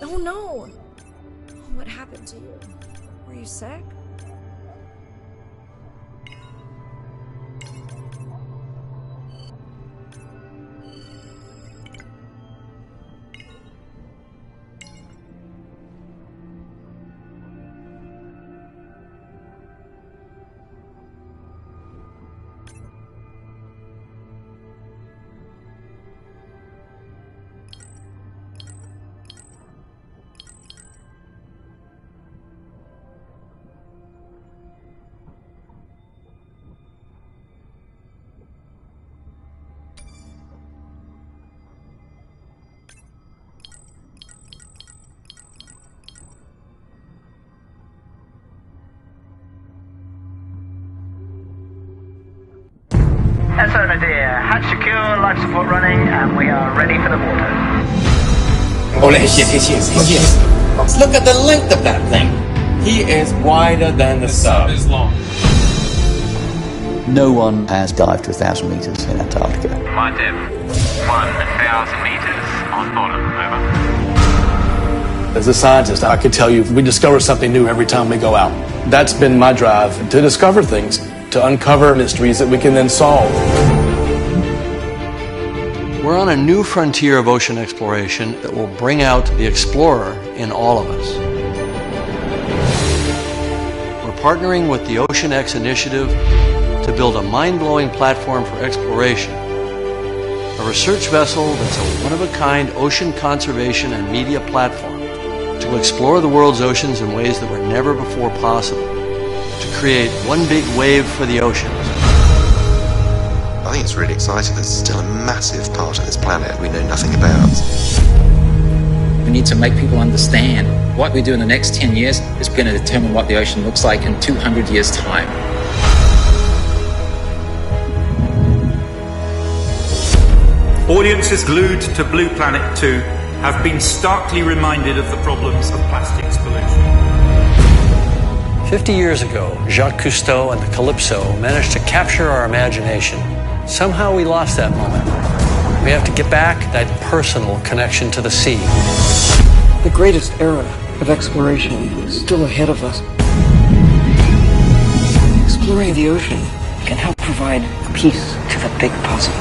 Oh no! What happened to you? Were you sick? And so, my dear, hatch secure, life support running, and we are ready for the water. Oh, yes. Look at the length of that thing. He is wider than the sub. Is long. No one has dived to 1,000 meters in Antarctica. My depth, 1,000 meters on bottom, over. As a scientist, I can tell you we discover something new every time we go out. That's been my drive, to discover things, to uncover mysteries that we can then solve. We're on a new frontier of ocean exploration that will bring out the explorer in all of us. We're partnering with the Ocean X Initiative to build a mind-blowing platform for exploration. A research vessel that's a one-of-a-kind ocean conservation and media platform to explore the world's oceans in ways that were never before possible, to create one big wave for the oceans. I think it's really exciting. There's still a massive part of this planet we know nothing about. We need to make people understand what we do in the next 10 years is going to determine what the ocean looks like in 200 years' time. Audiences glued to Blue Planet 2 have been starkly reminded of the problems of plastics pollution. 50 years ago, Jacques Cousteau and the Calypso managed to capture our imagination. Somehow we lost that moment. We have to get back that personal connection to the sea. The greatest era of exploration is still ahead of us. Exploring the ocean can help provide a piece to the big puzzle.